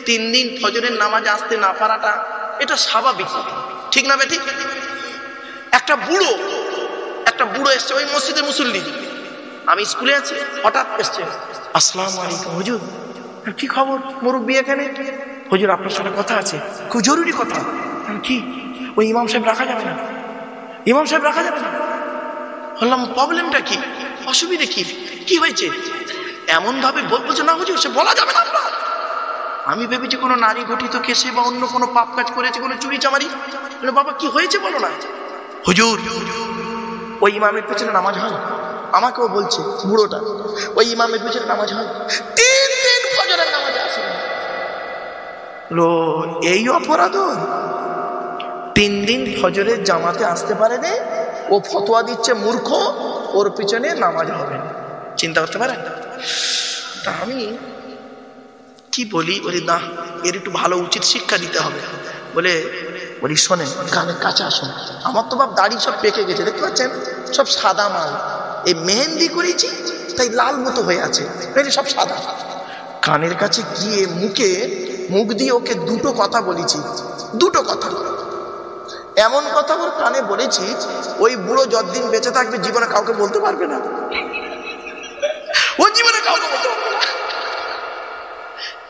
3 দিন ফজরের নামাজে আসতে না পারাটা এটা স্বাভাবিক, ঠিক না বেঠিক? একটা বুড়ো এসছে ওই মসজিদে মুসল্লি, আমি স্কুলে আছি, হঠাৎ এসছে, আসসালামু আলাইকুম হুজুর। কি খবর মুরব্বি এখানে? হুজুর আপনার সাথে কথা আছে, খুব জরুরি কথা। কি? ওই ইমাম সাহেব রাখা যাবে না, ইমাম সাহেব রাখা যাবে না। বললাম প্রবলেমটা কি, অসুবিধা কি, কি হয়েছে? এমন ভাবে বলছে না হুজুর সে বলা যাবে না। আমি ভেবেছি কোনো নারী গঠিত কেসে বা অন্য কোনো পাপ কাজ করেছে, কোনো চুরি চামারি। বাবা কি হয়েছে বলো না। হুজুর ওই ইমামের পেছনে নামাজ হয়, আমাকেও বলছে বুড়োটা, ওই ইমামের পেছনে নামাজ হয়, 3 দিন ফজরের নামাজে আসে না। এই অপরাধ, 3 দিন ফজরের জামাতে আসতে পারেনি, ও ফতোয়া দিচ্ছে মূর্খ, ওর পিছনে নামাজ হবে না। চিন্তা করতে পারেন? তা আমি কি বলি, না এর একটু ভালো উচিত শিক্ষা দিতে হবে। বলি শোনেন কানের কাছে আসুন, আমার তো বাপ দাড়ি সব পেকে গেছে, দেখতে পাচ্ছেন সব সাদা মাল, এই মেহেন্দি করেছি তাই লাল মতো হয়ে আছে, সব সাদা। কানের কাছে গিয়ে মুখ দিয়ে ওকে 2টো কথা বলেছি, 2টো কথা, এমন কথা ওর কানে বলেছি ওই বুড়ো যতদিন বেঁচে থাকবে জীবনে কাউকে বলতে পারবে না, ও জীবনে কাউকে বলতে পারবে না।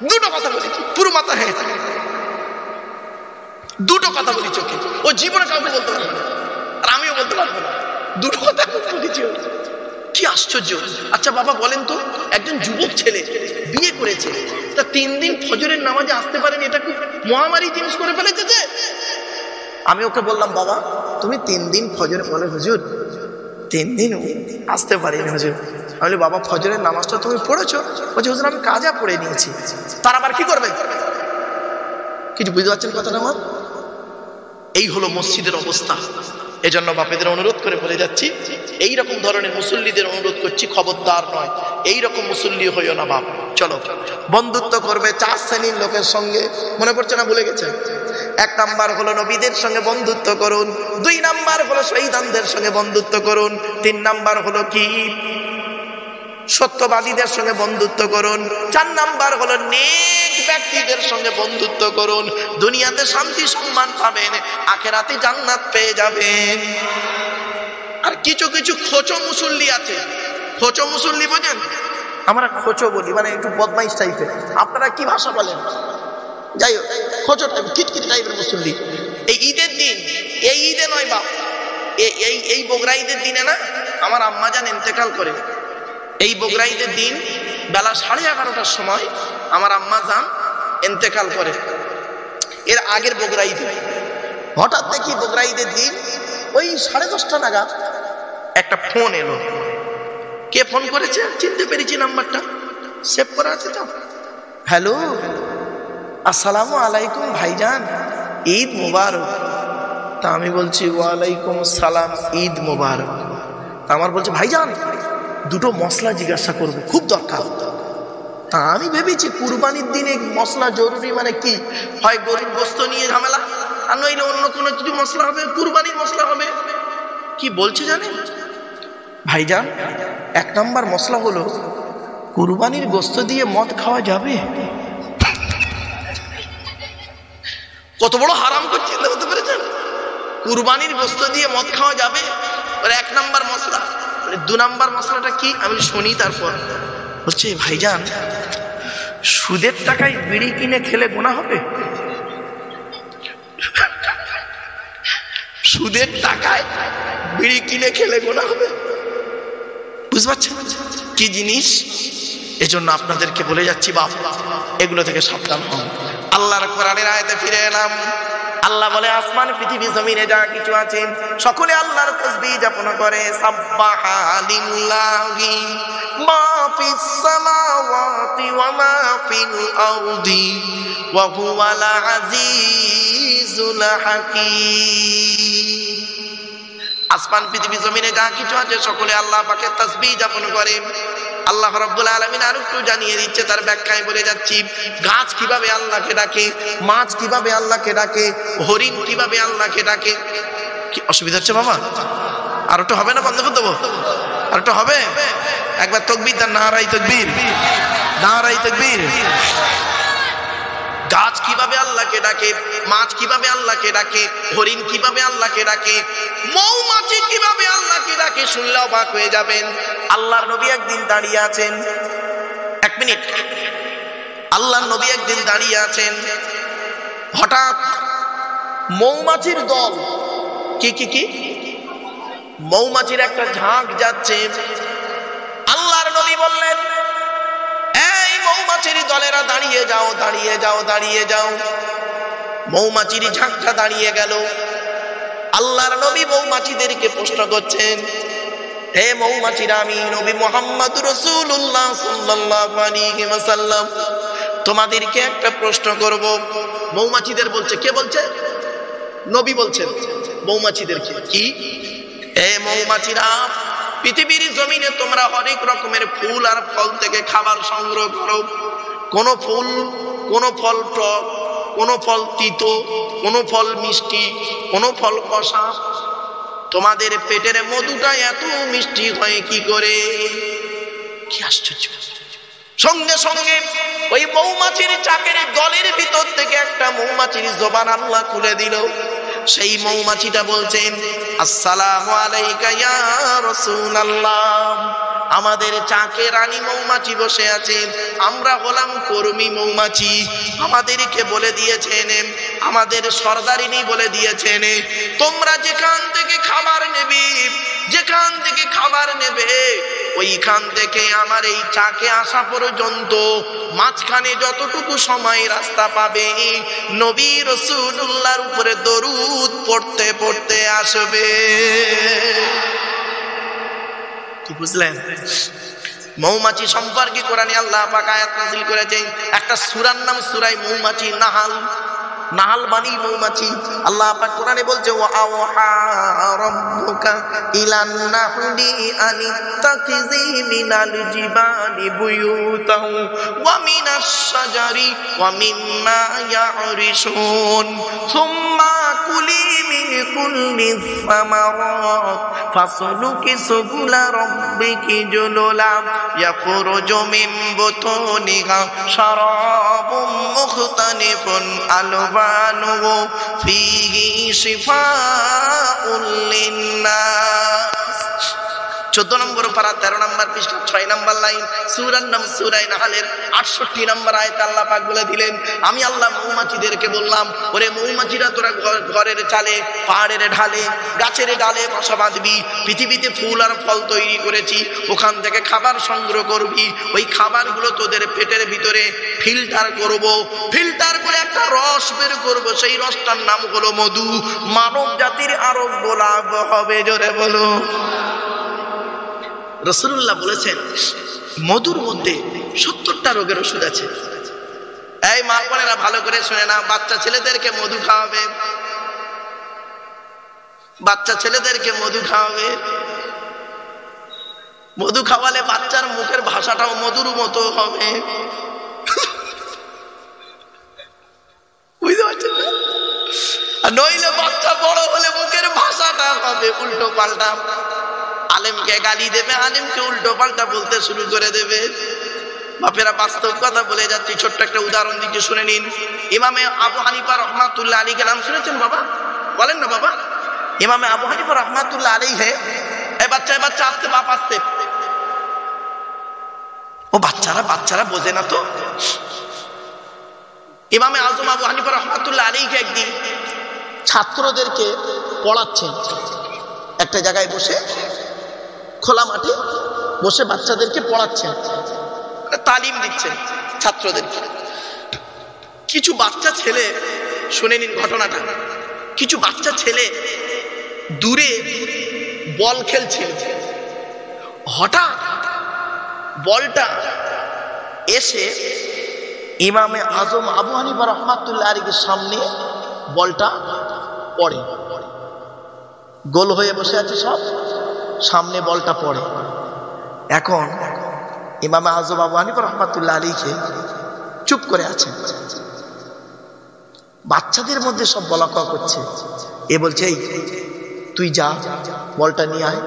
2টো কথা বলেছি, পুরো মাথা হয়ে থাকে। দুটো কথা বলি চোখে, ও জীবনে কাউকে বলতে পারবে না, আর আমিও বলতে পারবো না। দুটো কথা বলেছি। কি আশ্চর্য! আচ্ছা বাবা বলেন তো, একজন যুবক ছেলে বিয়ে করেছে, তা 3 দিন ফজরের নামাজে আসতে পারেনি, এটা খুব মহামারী জিনিস করে ফেলেছে। যে আমি ওকে বললাম, বাবা তুমি 3 দিন ফজর, বলে হুজুর 3 দিন আসতে পারিনি হুজুর। আমি বলি, বাবা ফজরের নামাজটা তুমি পড়েছো? বলছে হুজুর আমি কাজা পড়ে নিয়েছি। তার আবার কি করবে? কিছু বুঝতে পারছেন কথাটা আমার? এই হলো মসজিদের অবস্থা। এজন্য বাপেদের অনুরোধ করে বলে যাচ্ছি, এই রকম ধরনের মুসল্লিদের অনুরোধ করছি, খবরদার নয়, এই রকম মুসল্লি হইও না বাপ। চলো বন্ধুত্ব করবে 4 শ্রেণীর লোকের সঙ্গে, মনে পড়ছে না, ভুলে গেছেন? 1 নাম্বার হলো নবীদের সঙ্গে বন্ধুত্ব করুন, 2 নাম্বার হলো শহীদানদের সঙ্গে বন্ধুত্ব করুন, 3 নাম্বার হলো কি সত্যবাদীদের সঙ্গে বন্ধুত্ব করুন, 4 নাম্বার হলো নেক ব্যক্তিদের সঙ্গে বন্ধুত্ব করুন। দুনিয়াতে শান্তি সম্মান পাবেন, আখিরাতে জান্নাত পেয়ে যাবেন। আর কিছু কিছু খোঁচো মুসল্লি আছে। খোঁচো মুসল্লি বোঝেন? আমরা খোঁচো বলি, মানে একটু বদমাইশ টাইপের। আপনারা কি ভাষা বলেন? যাই হোক, খোঁচো টাইপ, খিটখিট টাইপের মুসল্লি। এই ঈদের দিন, এই ঈদে নয় বাপ, এই বগরা ঈদের দিনে না আমার আম্মা জান ইন্তেকাল করে। এই বগরা ঈদের দিন বেলা 11:30টার সময় আমার আম্মা জান ইন্তেকাল করে। এর আগের বগরা ঈদে হঠাৎ দেখি বগরা ঈদের দিন ওই 10:30 নাগাদ একটা ফোন এলো। কে ফোন করেছে চিনতে পেরেছি, নাম্বারটা সেভ করা আছে তো। হ্যালো, আসসালামু আলাইকুম ভাইজান, ঈদ মুবারক। তা আমি বলছি ওয়ালাইকুম সালাম, ঈদ মুবারক। তা আমার বলছে ভাইজান 2টো মশলা জিজ্ঞাসা করবো, খুব দরকার। তা আমি ভেবেছি কুরবানির দিনে মশলা জরুরি, মানে কি হয় গরুর গোশত নিয়ে ঝামেলা, আর নইলে অন্য কোনো কিছু মশলা হবে, কুরবানির মশলা হবে। কি বলছে জানেন ভাইজান? 1 নাম্বার মশলা হলো কুরবানির গোশত দিয়ে মদ খাওয়া যাবে। কত বড় হারাম করছে, হতে পেরেছেন? কুরবানির গোশত দিয়ে মদ খাওয়া যাবে, 1 নাম্বার মশলা। 2 নাম্বার মশলাটা কি? আমি শুনি। তারপর হচ্ছে ভাইজান সুদের টাকায় বিড়ি কিনে খেলে গুনাহ হবে? সুদের টাকায় বিড়ি কিনে খেলে গুনাহ হবে? বুঝতে পারছেন কি জিনিস? এজন্য আপনাদেরকে বলে যাচ্ছি বাপ, এগুলো থেকে সাবধান হন। আল্লাহর কোরআনের আয়াতে ফিরে এলাম। আল্লাহ বলে আসমান পৃথিবী জমিনে যা কিছু আছে সকলে আল্লাহর তাসবিহ যাপন করে। সাব্বাহা লিল্লাহি মা ফিস সামাওয়াতি ওয়া মা ফিল আরদি ওয়া হুয়াল আজিজুল হাকীম। আসমান পৃথিবী জমিনে যা কিছু আছে সকলে আল্লাহ পাকের তাসবিহ যাপন করে। আল্লাহ রাব্বুল আলামিন আর একটু জানিয়ে দিচ্ছে, তার ব্যাখ্যায় বলে যাচ্ছি। গাছ কিভাবে আল্লাহকে ডাকে, মাছ কিভাবে আল্লাহকে ডাকে, হরিণ কিভাবে আল্লাহকে ডাকে। কি অসুবিধা হচ্ছে বাবা? আর একটু হবে না? বন্ধ করে দেবো? আর একটু হবে? একবার তাকবীর দেন, নারায়ে তাকবীর, নারায়ে তাকবীর। গাছ কিভাবে আল্লাহকে ডাকে, মাছ কিভাবে আল্লাহকে ডাকে, হরিণ কিভাবে আল্লাহকে ডাকে, মৌমাছি কিভাবে আল্লাহকে ডাকে, শুনলে অবাক হয়ে যাবেন। আল্লাহর নবী একদিন দাঁড়িয়ে আছেন, 1 মিনিট। আল্লাহর নবী একদিন দাঁড়িয়ে আছেন, হঠাৎ মৌমাছির দল, কি মৌমাছির একটা ঝাঁক যাচ্ছে। আল্লাহর নবী বললেন, এই মৌমাছির দলেরা দাঁড়িয়ে যাও, দাঁড়িয়ে যাও, দাঁড়িয়ে যাও। মৌমাছির ঝাঁকটা দাঁড়িয়ে গেল। আল্লাহর নবী মৌমাছিদেরকে প্রশ্ন করছেন, হে মৌমাছিরা, আমি নবী মুহাম্মদ রাসূলুল্লাহ সাল্লাল্লাহু আলাইহি ওয়াসাল্লাম তোমাদেরকে একটা প্রশ্ন করব। মৌমাছিদের বলছে, কে বলছে? নবী বলছেন মৌমাছিদেরকে। কি? হে মৌমাছিরা, পৃথিবীর জমিনে তোমরা অনেক রকমের ফুল আর ফল থেকে খাবার সংগ্রহ করো। কোন ফুল, কোন ফল টক, কোন ফল তিতো, কোন ফল মিষ্টি, কোন ফল কষা। তোমাদের পেটের মধুটা এত মিষ্টি হয় কি করে? কি আশ্চর্য! সঙ্গে সঙ্গে ওই মৌমাছির চাকের দলের ভিতর থেকে একটা মৌমাছির জবান আল্লাহ খুলে দিল। সেই মৌমাছিটা বলছেন, আসসালামু আলাইকা ইয়া রাসূলুল্লাহ। আমাদের চাকে রানী মৌমাছি বসে আছেন, আমরা হলাম কর্মী মৌমাছি। আমাদেরকে বলে দিয়েছেন আমাদের সরদারিনী বলে দিয়েছেন, তোমরা যেখান থেকে খাবার নেবে, যেখান থেকে খাবার নেবে, ওইখান থেকে আমার এই চাকে আসা পর্যন্ত মাঝখানে যতটুকু সময় রাস্তা পাবে, নবী রাসূলুল্লাহর উপরে দরুদ পড়তে পড়তে আসবে। কি বুঝলেন? মৌমাছি সম্পর্কে কোরআনে আল্লাহ পাক আয়াত নাযিল করেছেন। একটা সূরার নাম সূরা মৌমাছি, নাহাল। নাহাল বানি মৌমাছি। আল্লাহ পাক কোরআনে বলছে, ওয়া আওহা রাব্বুকা ইলান নাহলি আনিত্তাখিযি মিনাল জিবালি বুয়ুতাও ওয়া মিনাশ শাজারি ওয়া মিম্মা ইয়ারিশুন সুম্মা কুলি মিন কুল্লিস সামারাত ফাসলুকি সুবুলা রাব্বিকি জুলুলা ইয়াখরুজু মিন বুতুনিহা শারাবুম মুখতালিফুন আলবানুহু ফীহি শিফাউল লিন্নাস। 14 নম্বর পারা 13 নম্বর পৃষ্ঠা 6 নম্বর লাইন, সূরার নাম সূরা নাহলের 68 নম্বর আয়াতে আল্লাহ পাক বলে দিলেন, আমি আল্লাহ মৌমাছিদেরকে বললাম, ওরে মৌমাছিরা তোরা ঘরের চালে, পাহাড়ের ঢালে, গাছের ডালে বাসা বাঁধবি, পৃথিবীতে ফুল আর ফল তৈরি করেছি, ওখান থেকে খাবার সংগ্রহ করবি, ওই খাবারগুলো তোদের পেটের ভিতরে ফিল্টার করব, ফিল্টার করে একটা রস বের করব, সেই রসটার নাম হলো মধু। মানব জাতির আরোগ্য লাভ হবে, জোরে বলো। রাসূলুল্লাহ বলেছেন, মধুর মধ্যে 70টা রোগের ওষুধ আছে। এই মা বোনেরা ভালো করে শুনে না, বাচ্চা ছেলেদেরকে মধু খাওয়াবে, বাচ্চা ছেলেদেরকে মধু খাওয়াবে। মধু খাওয়ালে বাচ্চার মুখের ভাষাটাও মধুর মতো হবে, বুঝতে পারছেন না? আর নইলে বাচ্চা বড় হলে মুখের ভাষাটা হবে উল্টো পাল্টা। আলেমকে গালি দেবে, আলেমকে উল্টো পাল্টা বলতে শুরু করে দেবে। বাপেরা বাস্তব কথা বলে যাচ্ছি, ছোট্ট একটা উদাহরণ দিতে শুনে নিন। ইমামে আবু হানিফা রহমাতুল্লাহ আলাইহি নাম শুনেছেন বাবা? বলেন না বাবা। ইমামে আবু হানিফা রহমাতুল্লাহ আলাইহি, এই বাচ্চা বাচ্চা আসতে, বাপ আসতে। ও বাচ্চারা বোঝে না তো। ইমামে আজম আবু হানিফা রহমাতুল্লাহ আলাইহি একদিন ছাত্রদেরকে পড়াচ্ছেন, একটা জায়গায় বসে, খোলা মাঠে বসে বাচ্চাদেরকে পড়াচ্ছেন, তালিম দিচ্ছেন ছাত্রদেরকে। কিছু বাচ্চা ছেলে, শুনে নিন ঘটনাটা, কিছু বাচ্চা ছেলে দূরে বল খেলছিল, হঠাৎ বলটা এসে ইমামে আজম আবু হানিফা রহমাতুল্লাহ আলাইহির সামনে বলটা পড়ে। গোল হয়ে বসে আছে সব, সামনে বলটা পড়ে। এখন ইমামে আজম আবু হানিফা রহমাতুল্লাহ আলাইহি চুপ করে আছেন। বাচ্চাদের মধ্যে সব বলা কওয়া করছে। এ বলছে, এই তুই যা, বলটা নিয়ে আয়।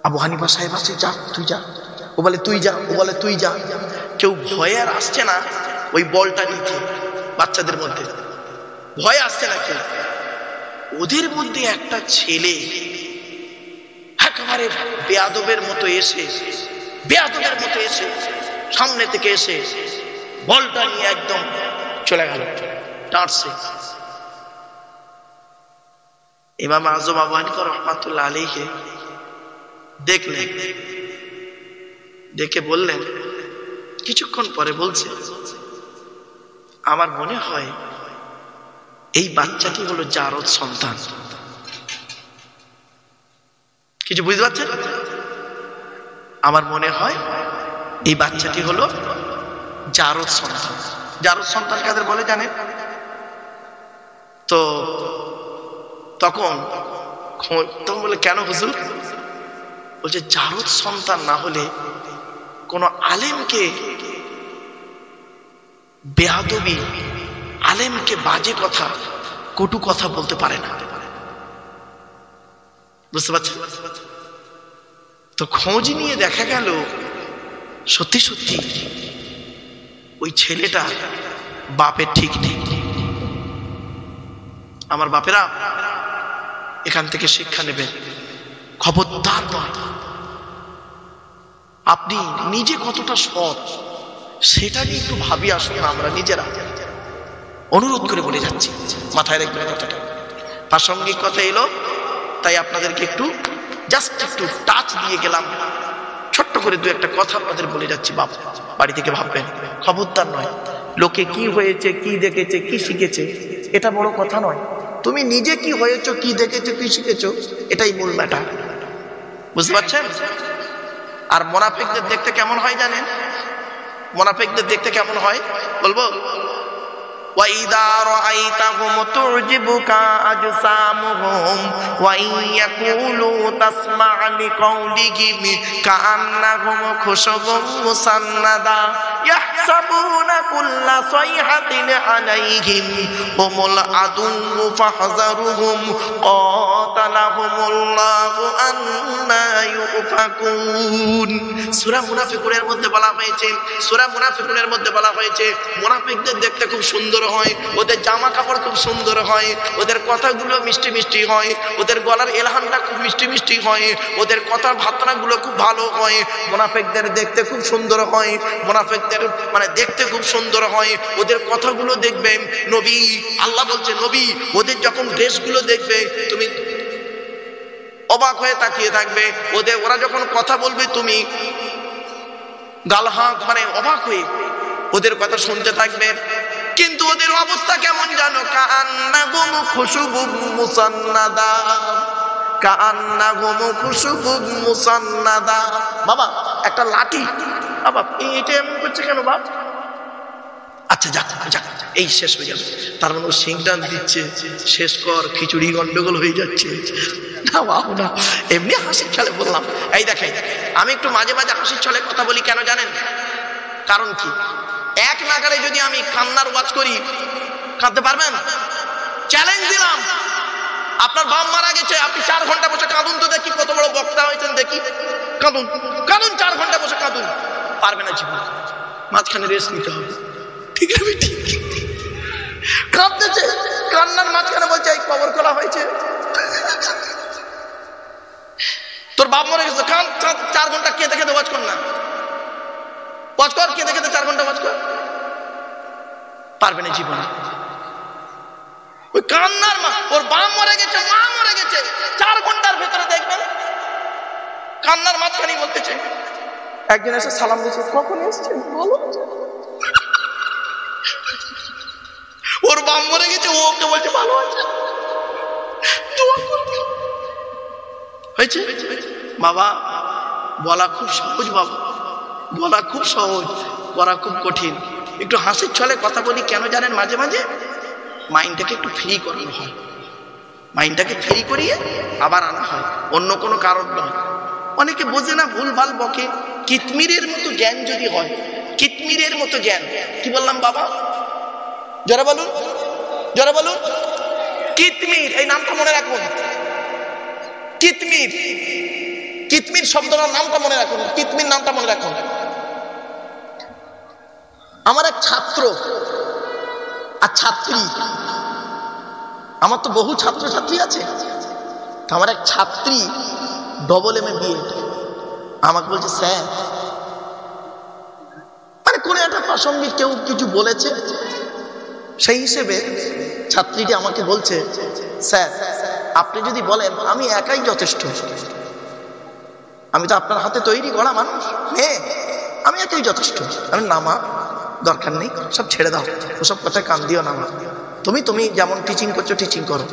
আবু হানিফা সাহেব আছে, যা তুই যা। ও বলে তুই যা, ও বলে তুই যা। কেউ ভয়ে আর আসছে না ওই বলটা নিতে, বাচ্চাদের মধ্যে ভয় আসছে না কেউ। ওদের মধ্যে একটা ছেলে একেবারে বেয়াদবের মতো এসে সামনে থেকে এসে বলটা নিয়ে একদম চলে গেল, টাঁটছে। ইমাম আজম আবু হানিফা রহমাতুল্লাহ আলাইহি দেখলেন, দেখে বললেন, কিছুক্ষণ পরে বলছে, আমার মনে হয় এই বাচ্চাটি হলো জারদ সন্তান। কিছু বুঝতে পারছেন? আমার মনে হয় এই বাচ্চাটি হলো জারদ সন্তান। জারদ সন্তান কাদের বলে জানেন তো? তখন বলে, কেন হুজুর? বলছে, জারদ সন্তান না হলে কোন আলেমকে বেয়াদবি, আলেমকে বাজে কথা, কটু কথা বলতে পারে না। বুঝতে পারছেন? তো খোঁজ নিয়ে দেখা গেল সত্যি সত্যি ওই ছেলেটা বাপের ঠিক নেই। আমার বাপেরা এখান থেকে শিক্ষা নেবেন, খবরদার নয়। আপনি নিজে কতটা সৎ সেটা নিয়ে একটু ভাবি আসুন আমরা নিজেরা। অনুরোধ করে বলে যাচ্ছি, মাথায় রাখবেন কথাটা। প্রাসঙ্গিক কথা এলো তাই আপনাদেরকে একটু জাস্ট একটু টাচ দিয়ে গেলাম, ছোট্ট করে দু একটা কথা আপনাদের বলে যাচ্ছি। বাবা বাড়ি থেকে ভাববেন, খবরদার নয় লোকে কি হয়েছে, কি দেখেছে, কি শিখেছে এটা বড় কথা নয়। তুমি নিজে কি হয়েছো, কি দেখেছো, কি শিখেছো এটাই মূল ম্যাটার। বুঝতে পারছেন? আর মুনাফিকদের দেখতে কেমন হয় জানেন? মুনাফিকদের দেখতে কেমন হয় বলবো? وَإِذَا رَأَيْتَهُمْ تُعْجِبُكَ أَجْسَامُهُمْ وَإِنْ يَقُولُوا تَسْمَعْ لِقَوْلِهِمْ كَأَنَّهُمْ خُشُبٌ مُّسَنَّدَةٌ يَحْسَبُونَ كُلَّ صَيْحَةٍ عَلَيْهِمْ هُمُ الْعَدُوُّ فَاحْذَرْهُمْ قَاتَلَهُمُ اللَّهُ أَنَّى يُؤْفَكُونَ। সূরা মুনাফিকুনের মধ্যে বলা হয়েছে, সূরা মুনাফিকুনের মধ্যে বলা হয়েছে মুনাফিকদের দেখতে খুব সুন্দর হয়, ওদের জামা কাপড় খুব সুন্দর হয়, ওদের কথাগুলো মিষ্টি মিষ্টি হয়, ওদের গলার এলহানটা খুব মিষ্টি মিষ্টি হয়, ওদের কথার ভাবনাগুলো খুব ভালো হয়। মুনাফিকদের দেখতে খুব সুন্দর হয়, মুনাফিকদের মানে দেখতে খুব সুন্দর হয়, ওদের কথাগুলো দেখবেন। নবী আল্লাহ বলছে, নবী ওদের যখন ড্রেসগুলো দেখবে তুমি অবাক হয়ে তাকিয়ে থাকবে। ওরা যখন কথা বলবে তুমি গালহা মানে অবাক হয়ে ওদের কথা শুনতে থাকবে। কিন্তু ওদের অবস্থা কেমন জানো? কাআন্নাহুম খুশুবুম মুসান্নাদা, কাআন্নাহুম খুশুবুম মুসান্নাদা। বাবা একটা লাঠি, বাবা এটা এমন করছে কেন বাপ? আচ্ছা যাক যাক এই শেষ হয়ে যাবে। তার মানে ও সিংটান দিচ্ছে, শেষ কর, খিচুড়ি গন্ডগোল হয়ে যাচ্ছে। না বাবু না, এমনি হাসির ছলে বললাম। এই দেখেন আমি একটু মাঝে মাঝে হাসির ছলে কথা বলি কেন জানেন? কারণ কি, এক নাগারে যদি আমি কান্নার ওয়াজ করি কাঁদতে পারবেন? চ্যালেঞ্জ দিলাম, আপনার বাপ মারা গেছে, আপনি 4 ঘন্টা বসে কাঁদুন তো দেখি, কত বড় বক্তা হয়েছেন দেখি, কাঁদুন কাঁদুন 4 ঘন্টা বসে কাঁদুন। পারবে না জীবন, মাঝখানে রেস্ট নিতে হবে। ঠিক আছে, ঠিক কাঁদতেছে, কান্নার মাঝখানে বলছে এই কবর খোলা হয়েছে, তোর বাপ মরে গেছে, কান 4 ঘন্টা কেঁদে কেঁদে ওয়াজ কর না, ওয়াজ কর, কেঁদে কেঁদে 4 ঘন্টা ওয়াজ কর। পারবে না জীবনে। ওই কান্নার মা, ওর বাপ মরে গেছে, মা মরে গেছে, 4 ঘন্টার ভেতরে দেখবেন কান্নার মাঝখানে বলতেছে। একজন এসে সালাম দিয়েছে, কখন এসছেন বলো। ওর বাপ মরে গেছে, ও ওকে বলছে ভালো আছে, হয়েছে। বাবা বলা খুব সহজ, বাবা বলা খুব সহজ, করা খুব কঠিন। একটু হাসির ছলে কথা বলি কেন জানেন? মাঝে মাঝে মাইন্ডটাকে একটু ফ্রি করানো হয়, মাইন্ডটাকে ফ্রি করিয়ে আবার আনা হয়, অন্য কোনো কারণ নয়। অনেকে বোঝে না, ভুলভাল বকে। কিতমিরের মতো জ্ঞান যদি হয়, কিতমিরের মতো জ্ঞান, কি বললাম বাবা? যারা বলুন, যারা বলুন, কিতমির এই নামটা মনে রাখুন। কিতমির, কিতমির শব্দটার নামটা মনে রাখুন, কিতমির নামটা মনে রাখুন। আমার এক ছাত্র আর ছাত্রী, আমার তো বহু ছাত্র ছাত্রী আছে, আমার এক ছাত্রী ডবল এম এ বিএড, আমাকে বলছে স্যার, মানে কোন একটা প্রাসঙ্গিক কেউ কিছু বলেছে, সেই হিসেবে ছাত্রীটি আমাকে বলছে স্যার আপনি যদি বলেন আমি একাই যথেষ্ট, আমি তো আপনার হাতে তৈরি করা মানুষ, মেয়ে, আমি একাই যথেষ্ট। আমি না মা দরকার নেই, সব ছেড়ে দাও, ওসব কথায় কান দিও না মা, তুমি যেমন টিচিং করছো টিচিং করো।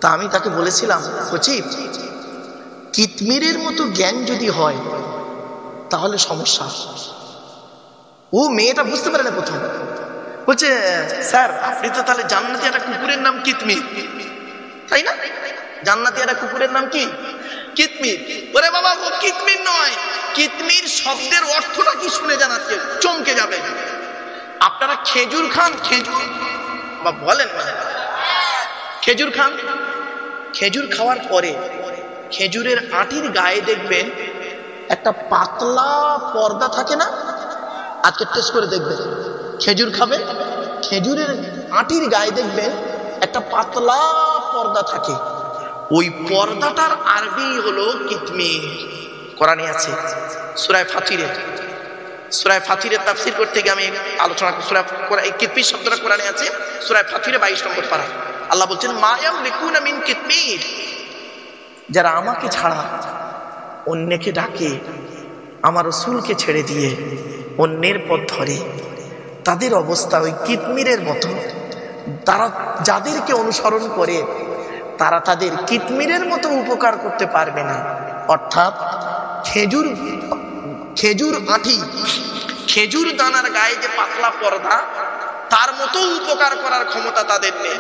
তা আমি তাকে বলেছিলাম, বলছি কিতমিরের মতো জ্ঞান যদি হয় তাহলে সমস্যা। ও মেয়েটা বুঝতে পারে না প্রথম, বলছে স্যার আপনি তো তাহলে জান্নাতি একটা কুকুরের নাম কিতমির, তাই না? জান্নাতি একটা কুকুরের নাম কি? কিতমির। ওরে বাবা ও কিতমির নয়, কিতমির শব্দের অর্থটা কি শুনে জানাচ্ছে, চমকে যাবে। আপনারা খেজুর খান, খেজুর বা বলেন না, খেজুর খান, খেজুর খাওয়ার পরে খেজুরের আটির গায়ে দেখবেন একটা পাতলা পর্দা থাকে না? আজকে টেস্ট করে দেখবেন, খেজুর খাবে, খেজুরের আটির গায়ে দেখবেন একটা পাতলা পর্দা থাকে, ওই পর্দাটার আরবি হলো কিতমির। কোরআনে আছে সূরা ফাতিরে, সূরা ফাতিরের তাফসীর করতে গিয়ে আমি আলোচনা সূরা কিতমির শব্দটা কোরআনে আছে, সূরা ফাতিরে 22 নম্বর পারা। আল্লাহ বলছেন মা ইয়ামলিকুনা মিন কিতমির, যারা আমাকে ছাড়া অন্যকে ডাকে, আমার রাসূলকে ছেড়ে দিয়ে অন্যের পথ ধরে, তাদের অবস্থা ওই কিতমিরের মতো। তারা যাদেরকে অনুসরণ করে তারা তাদের কিতমিরের মতো উপকার করতে পারবে না। অর্থাৎ খেজুর আঁটি, খেজুর দানার গায়ে যে পাতলা পর্দা, তার মতো উপকার করার ক্ষমতা তাদের নেই।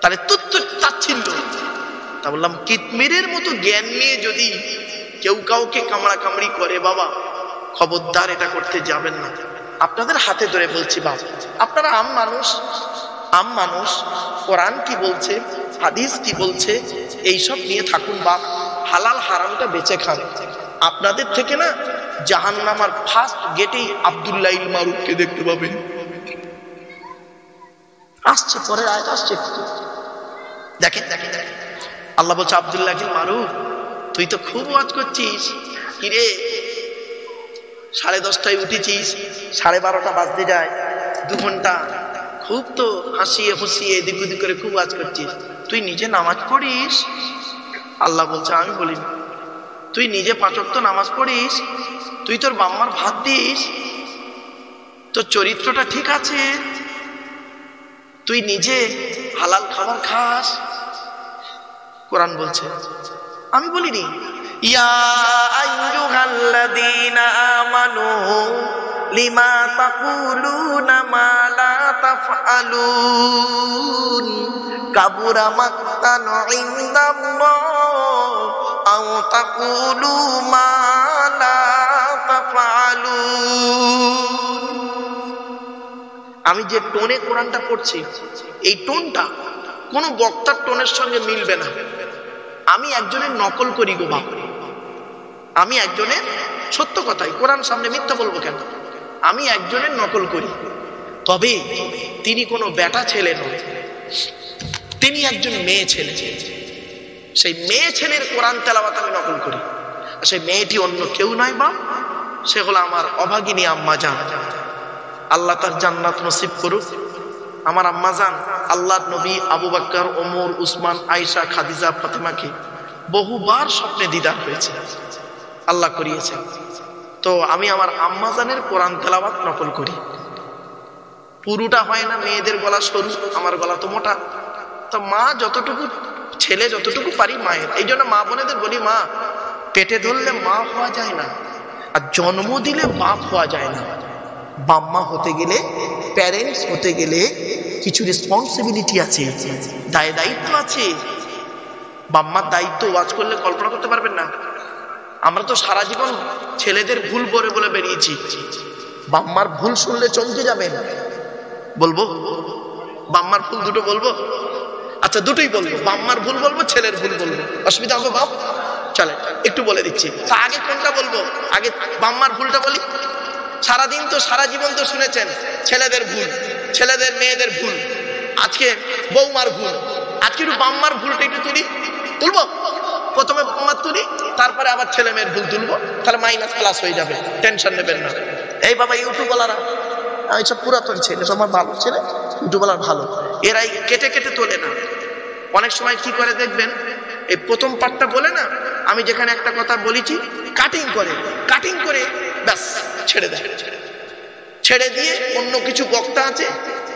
তাহলে তুচ্ছ তাচ্ছিল্য। তা বললাম কিতমিরের মতো জ্ঞান নিয়ে যদি কেউ কাউকে কামড়া কামড়ি করে, বাবা খবরদার এটা করতে যাবেন না। আপনাদের হাতে ধরে বলছি বাবা, আপনারা আম মানুষ, কোরআন কি বলছে, হাদিস কি বলছে, এইসব নিয়ে থাকুন বাপ, হালাল হারামটা বেঁচে খান। আপনাদের থেকে না জাহান্নামার ফার্স্ট গেটেই আব্দুল্লাহ ইল মারুফকে দেখতে পাবেন। আসছে পরের আয়াত আসছে, দেখেন আল্লাহ বলছে আব্দুল্লাহ ইল মারুফ, তুই তো খুব ওয়াজ করছিস, কিরে 10:30টায় উঠেছিস, 12:30টা বাজতে যায়, 2 ঘন্টা খুব তো হাসিয়ে হুসিয়ে এদিক ওদিক করে খুব ওয়াজ করছিস, তুই নিজে নামাজ পড়িস? আল্লাহ বলছে আমি বলি, তুই নিজে 5 ওয়াক্ত নামাজ পড়িস, তুই তোর বাম্মার ভাত দিস, তোর চরিত্রটা ঠিক আছে, তুই নিজে হালাল খাবার খাস? কোরআন বলছে আমি বলিনি। ইয়া আইয়ুহাল্লাযীনা আমানু লিমা তাকুলুনা মা লা তাফআলুন কাবুরা মাকতান ইনদাল্লাহ আও তাকুলু মা লা তাফআলুন। আমি যে টোনে কোরআনটা পড়ছি, এই টোনটা কোনো বক্তার টোনের সঙ্গে মিলবে না। আমি একজনের নকল করি গো বাবা, আমি একজনের, সত্য কথাই, কোরআন সামনে মিথ্যা বলবো কেন, আমি একজনের নকল করি। তবে তিনি কোনো বেটা ছেলে নয়, তিনি একজন মেয়ে ছেলে। সেই মেয়ে ছেলের কোরআন তেলাওয়াত আমি নকল করি। সেই মেয়েটি অন্য কেউ নয় বা, সে হলো আমার অভাগিনী আম্মা জান। আল্লাহ তার জান্নাত নসিব করুক। আমার আম্মা জান আল্লাহর নবী আবু বকর, ওমর, উসমান, আয়েশা, খাদিজা, ফাতেমাকে বহুবার স্বপ্নে দিদার হয়েছে, আল্লাহ করিয়েছেন। তো আমি আমার আম্মা জানের কোরআন তেলাওয়াত নকল করি। পুরোটা হয় না, মেয়েদের গলা সরু, আমার গলা তো মোটা। তো মা যতটুকু, ছেলে যতটুকু পারি মায়ের। এই জন্য মা বোনেদের বলি, মা পেটে ধরলে মা হওয়া যায় না, আর জন্ম দিলে বাপ হওয়া যায় না। বাম্মা হতে গেলে, প্যারেন্টস হতে গেলে কিছু রেসপন্সিবিলিটি আছে, দায়িত্ব আছে। বাম্মার দায়িত্ব ওয়াজ করলে কল্পনা করতে পারবেন না। আমরা তো সারা জীবন ছেলেদের ভুল বলে বলে বেরিয়েছি। বাম্মার ভুল শুনলে চমকে যাবেন। বলবো বাম্মার ভুল দুটো বলবো? আচ্ছা দুটোই বলবো, বাম্মার ভুল বলবো, ছেলের ভুল বলবো, অসুবিধা হবে বাপ? চলে একটু বলে দিচ্ছি। তা আগে কোনটা বলবো? আগে বাম্মার ভুলটা বলি। সারাদিন তো, সারা জীবন তো শুনেছেন ছেলেদের ভুল, ছেলেদের মেয়েদের ভুল, আজকে বৌমার ভুল। আজকে একটু বাম্মার ভুলটা একটু তুলবো। প্রথমে বাম্মার তুলি, তারপরে আবার ছেলে মেয়ের ভুল তুলবো, তাহলে মাইনাস প্লাস হয়ে যাবে, টেনশন নেবেন না। এই বাবা ইউটিউবওয়ালারা, এইসব পুরাতন ছেলে, আমার ভালো ছেলে, ইউটিউবওয়ালার ভালো, এরাই কেটে কেটে তোলে না। অনেক সময় কি করে দেখবেন, এই প্রথম পার্টটা বলে না, আমি যেখানে একটা কথা বলেছি কাটিং করে ব্যাস ছেড়ে দেয়। ছেড়ে দিয়ে অন্য কিছু বক্তা আছে,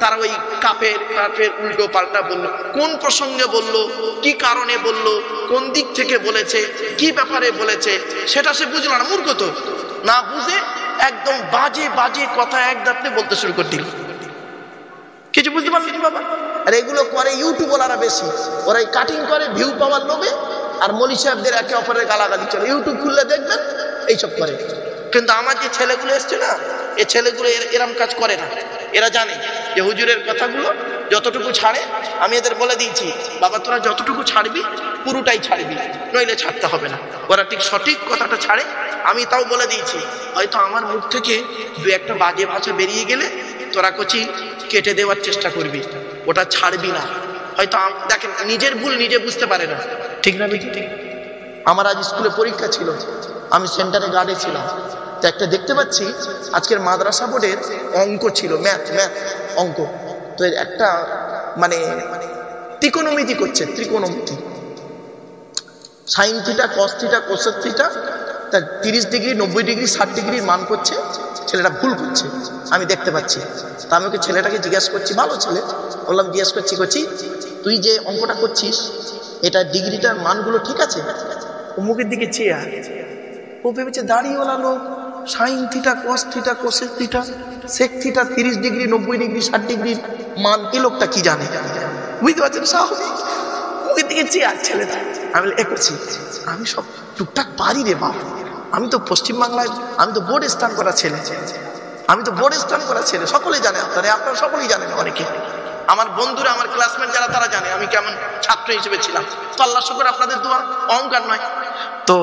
তারা ওই কাফের উল্টো পাল্টা বললো, কোন প্রসঙ্গে বললো, কি কারণে বললো, কোন দিক থেকে বলেছে, কি ব্যাপারে বলেছে, সেটা সে বুঝলো না। মূর্খ তো না বুঝে একদম বাজে বাজে কথা এক দাঁতে বলতে শুরু করে দিল। কিছু বুঝতে পারলি বাবা? আর এগুলো করে ইউটিউবওয়ালারা বেশি, ওরা কাটিং করে ভিউ পাওয়ার লোভে, আর মলি সাহেবদের একে অপরের গালাগালি চলে। ইউটিউব খুললে দেখবেন এইসব করে। কিন্তু আমার যে ছেলেগুলো এসছে না, এই ছেলেগুলো এরম কাজ করে না। এরা জানে যে হুজুরের কথাগুলো যতটুকু ছাড়ে, আমি এদের বলে দিয়েছি, বাবা তোরা যতটুকু ছাড়বি পুরোটাই ছাড়বি, নইলে ছাড়তে হবে না। ওরা ঠিক সঠিক কথাটা ছাড়ে। আমি তাও বলে দিয়েছি, হয়তো আমার মুখ থেকে দু একটা বাজে ভাষা বেরিয়ে গেলে তোরা কচি কেটে দেওয়ার চেষ্টা করবি, ওটা ছাড়বি না। হয়তো দেখেন নিজের ভুল নিজে বুঝতে পারে না, ঠিক না? ঠিক। আমার আজ স্কুলে পরীক্ষা ছিল, আমি সেন্টারে গার্ডে ছিলাম। তো একটা দেখতে পাচ্ছি আজকের মাদ্রাসা বোর্ডের অঙ্ক ছিল, ম্যাথ অঙ্ক। তো একটা মানে ত্রিকোণমিতি করছে, ত্রিকোণমিতি, sine theta cos theta cosec theta, তা 30 ডিগ্রি 90 ডিগ্রি 60 ডিগ্রির মান করছে। ছেলেটা ভুল করছে, আমি দেখতে পাচ্ছি। তা আমি ওকে ছেলেটাকে জিজ্ঞাসা করছি, ভালো ছেলে, বললাম জিজ্ঞেস করছি তুই যে অঙ্কটা করছিস এটা ডিগ্রিটার মানগুলো ঠিক আছে? ও মুখের দিকে চেয়ে ও ভেবেছে দাড়িওয়ালা লোক, sine theta cos theta cosec theta sec theta 30 degree 90 degree 60 ডিগ্রির মান এই লোকটা কি জানে, বুঝতে পারছেন? স্বাভাবিক মুখের দিকে চেয়ে ছেলেটা। আমি করছি আমি সব টুকটাক পারি রে বাপ, আমি তো পশ্চিমবাংলায়, আমি তো বোর্ড স্থান করা ছেলে, সকলেই জানে, আপনারা সকলেই জানেন, অনেকে আমার বন্ধুরা, আমার ক্লাসমেট যারা, তারা জানে আমি কেমন ছাত্র হিসেবে ছিলাম। তো আল্লাহ শুকর, আপনাদের দোয়া, অহংকার নয়। তো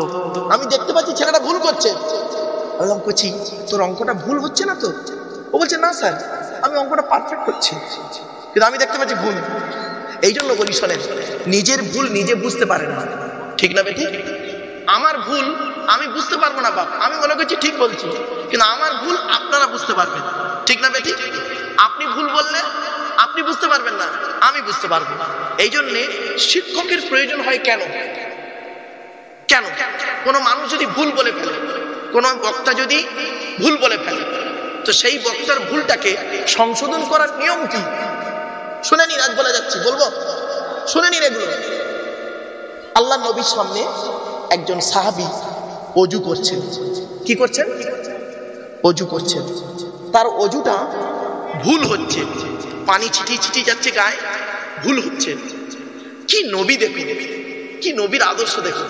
আমি দেখতে পাচ্ছি ছেলেটা ভুল করছে। বললাম করছি তোর অঙ্কটা ভুল হচ্ছে না তো? ও বলছে না স্যার, আমি অঙ্কটা পারফেক্ট করছি, কিন্তু আমি দেখতে পাচ্ছি ভুল। এই জন্য বলি শোনেন, নিজের ভুল নিজে বুঝতে পারেন না, ঠিক না বেটি? আমার ভুল আমি বুঝতে পারবো না বাপ, আমি মনে করছি ঠিক বলছি, কিন্তু আমার ভুল আপনারা বুঝতে পারবেন, ঠিক না বেটি? আপনি ভুল বললে আপনি বুঝতে পারবেন না, আমি বুঝতে পারবো। এই জন্যে শিক্ষকের প্রয়োজন হয়। কেন? কোনো মানুষ যদি ভুল বলে ফেলে, কোনো বক্তা যদি ভুল বলে ফেলে, তো সেই বক্তার ভুলটাকে সংশোধন করার নিয়ম কি? শুনে নিন, আজ বলে যাচ্ছি, বলবো, শুনে নিন এগুলো। আল্লাহ নবীর সামনে একজন সাহাবী অজু করছেন। কি করছেন? অজু করছেন। তার অজুটা ভুল হচ্ছে, পানি ছিটিয়ে যাচ্ছে গায়ে, ভুল হচ্ছে। কি নবী দেখুন, কি নবীর আদর্শ দেখুন।